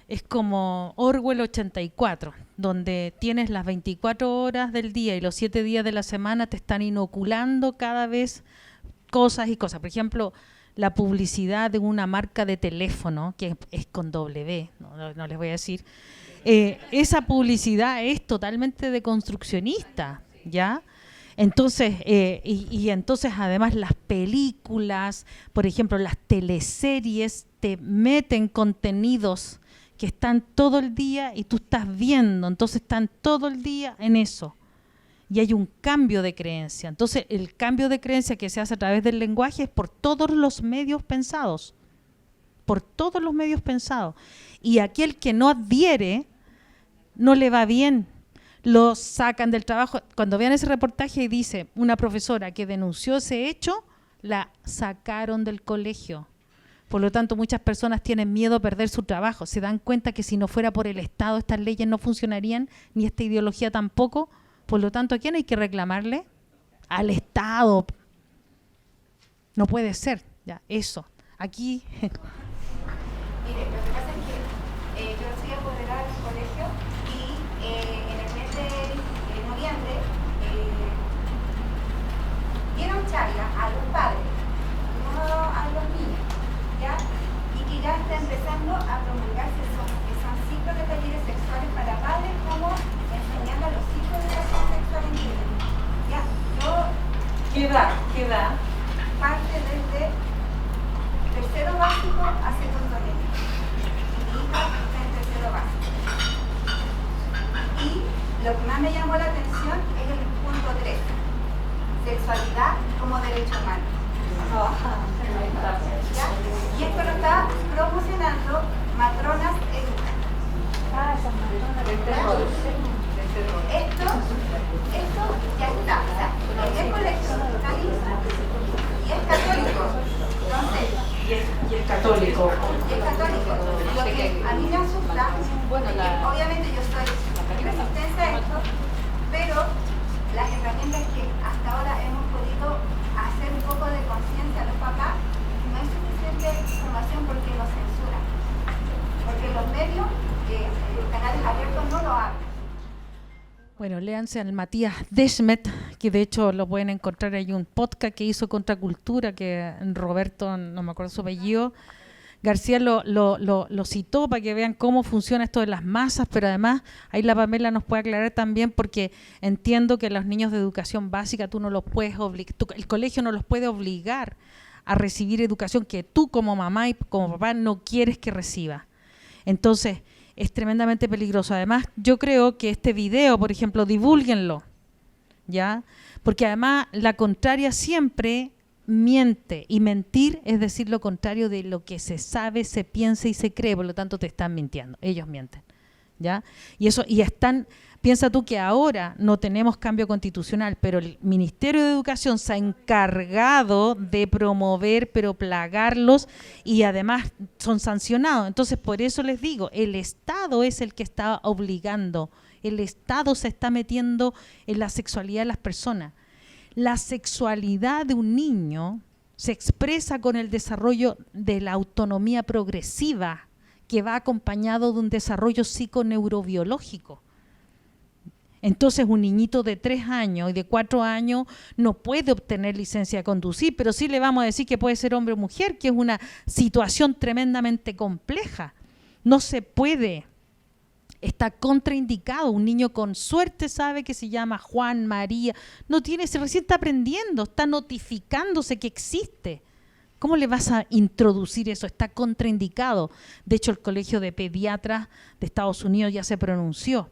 es como Orwell 84, donde tienes las 24 horas del día y los 7 días de la semana te están inoculando cada vez cosas y cosas. Por ejemplo, la publicidad de una marca de teléfono, que es con W, no les voy a decir, esa publicidad es totalmente deconstruccionista, ¿ya? Entonces, y entonces además las películas, por ejemplo, las teleseries te meten contenidos que están todo el día y tú estás viendo, entonces están todo el día en eso. Y hay un cambio de creencia. Entonces, el cambio de creencia que se hace a través del lenguaje es por todos los medios pensados. Por todos los medios pensados. Y aquel que no adhiere, no le va bien. Lo sacan del trabajo. Cuando vean ese reportaje y dice una profesora que denunció ese hecho, la sacaron del colegio. Por lo tanto, muchas personas tienen miedo a perder su trabajo. Se dan cuenta que si no fuera por el Estado, estas leyes no funcionarían, ni esta ideología tampoco. Por lo tanto, ¿a quién hay que reclamarle? Al Estado. No puede ser. Ya, eso. Aquí. Mire, lo que pasa es que yo soy apoderada del colegio y en el mes de noviembre empezando a promulgarse son ciclos de talleres sexuales para padres, como enseñando a los hijos de educación sexual en Chile. Ya, yo... ¿Qué edad? Parte desde tercero básico a segundo medio. Mi hija está en tercero básico. Y lo que más me llamó la atención es el punto 3. Sexualidad como derecho humano. ¿Ya? Y esto lo está promocionando Matronas Educan. Esas matronas del terror. Esto ya está. O sea, en el colegio localiza y es católico. Entonces, Y es católico. y es católico. Lo que a mí me asusta, obviamente yo soy resistente a esto, pero las herramientas que hasta ahora hemos podido hacer un poco de conciencia a los papás, no es suficiente información porque lo censuran. Porque los medios, los canales abiertos no lo hablan. Bueno, léanse al Matías Desmet, que de hecho lo pueden encontrar. Hay un podcast que hizo Contracultura, que Roberto, no me acuerdo su apellido, García lo citó para que vean cómo funciona esto de las masas, pero además ahí la Pamela nos puede aclarar también, porque entiendo que los niños de educación básica tú no los puedes obligar, el colegio no los puede obligar a recibir educación que tú como mamá y como papá no quieres que reciba. Entonces, es tremendamente peligroso. Además, yo creo que este video, por ejemplo, divúlguenlo, ¿ya? Porque además la contraria siempre miente, y mentir es decir lo contrario de lo que se sabe, se piensa y se cree, por lo tanto te están mintiendo, ellos mienten, ¿ya? Piensa tú que ahora no tenemos cambio constitucional, pero el Ministerio de Educación se ha encargado de promover, pero plagarlos, y además son sancionados. Entonces, por eso les digo, el Estado es el que está obligando, el Estado se está metiendo en la sexualidad de las personas. La sexualidad de un niño se expresa con el desarrollo de la autonomía progresiva, que va acompañado de un desarrollo psiconeurobiológico. Entonces, un niñito de 3 años y de 4 años no puede obtener licencia de conducir, pero sí le vamos a decir que puede ser hombre o mujer, que es una situación tremendamente compleja. No se puede, está contraindicado. Un niño con suerte sabe que se llama Juan, María, recién está aprendiendo, está notificándose que existe. ¿Cómo le vas a introducir eso? Está contraindicado. De hecho, el Colegio de Pediatras de Estados Unidos ya se pronunció.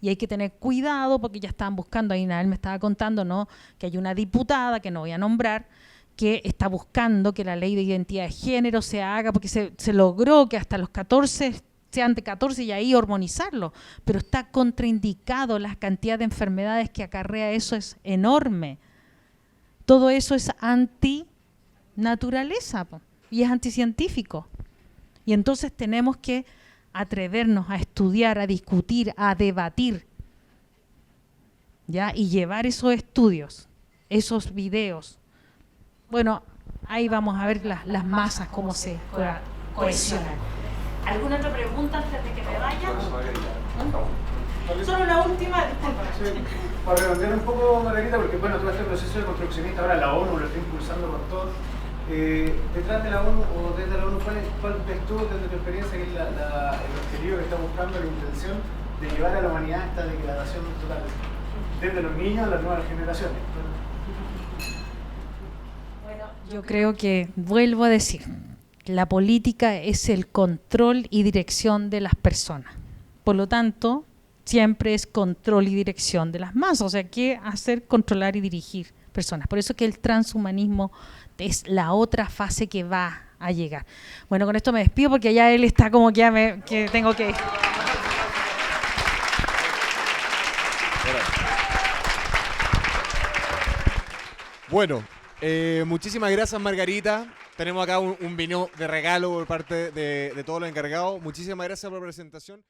Y hay que tener cuidado porque ya estaban buscando, ahí Nael me estaba contando, ¿no?, que hay una diputada, que no voy a nombrar, que está buscando que la ley de identidad de género se haga, porque se logró que hasta los 14, sean de 14 y ahí hormonizarlo, pero está contraindicado. La cantidad de enfermedades que acarrea eso es enorme. Todo eso es antinaturaleza y es anticientífico. Y entonces tenemos que atrevernos a estudiar, a discutir, a debatir, ¿ya? Y llevar esos estudios, esos videos. Bueno, ahí vamos a ver las masas, cómo se cohesionan. ¿Alguna otra pregunta antes de que me vaya? Solo la última, disculpa. Sí, para redondear un poco, Margarita, porque bueno, todo este proceso de construccionista, ahora la ONU lo está impulsando con todo. Detrás de la ONU o desde la ONU, ¿cuál ves tú desde tu experiencia que es el objetivo que está buscando, la intención de llevar a la humanidad a esta degradación total? Desde los niños a las nuevas generaciones. Bueno, yo creo que, vuelvo a decir, la política es el control y dirección de las personas. Por lo tanto, siempre es control y dirección de las masas. O sea, ¿qué hacer? Controlar y dirigir personas. Por eso que el transhumanismo es la otra fase que va a llegar. Bueno, con esto me despido porque ya él está como que ya que tengo que ir. Bueno, muchísimas gracias, Margarita. Tenemos acá un vino de regalo por parte de todos los encargados. Muchísimas gracias por la presentación.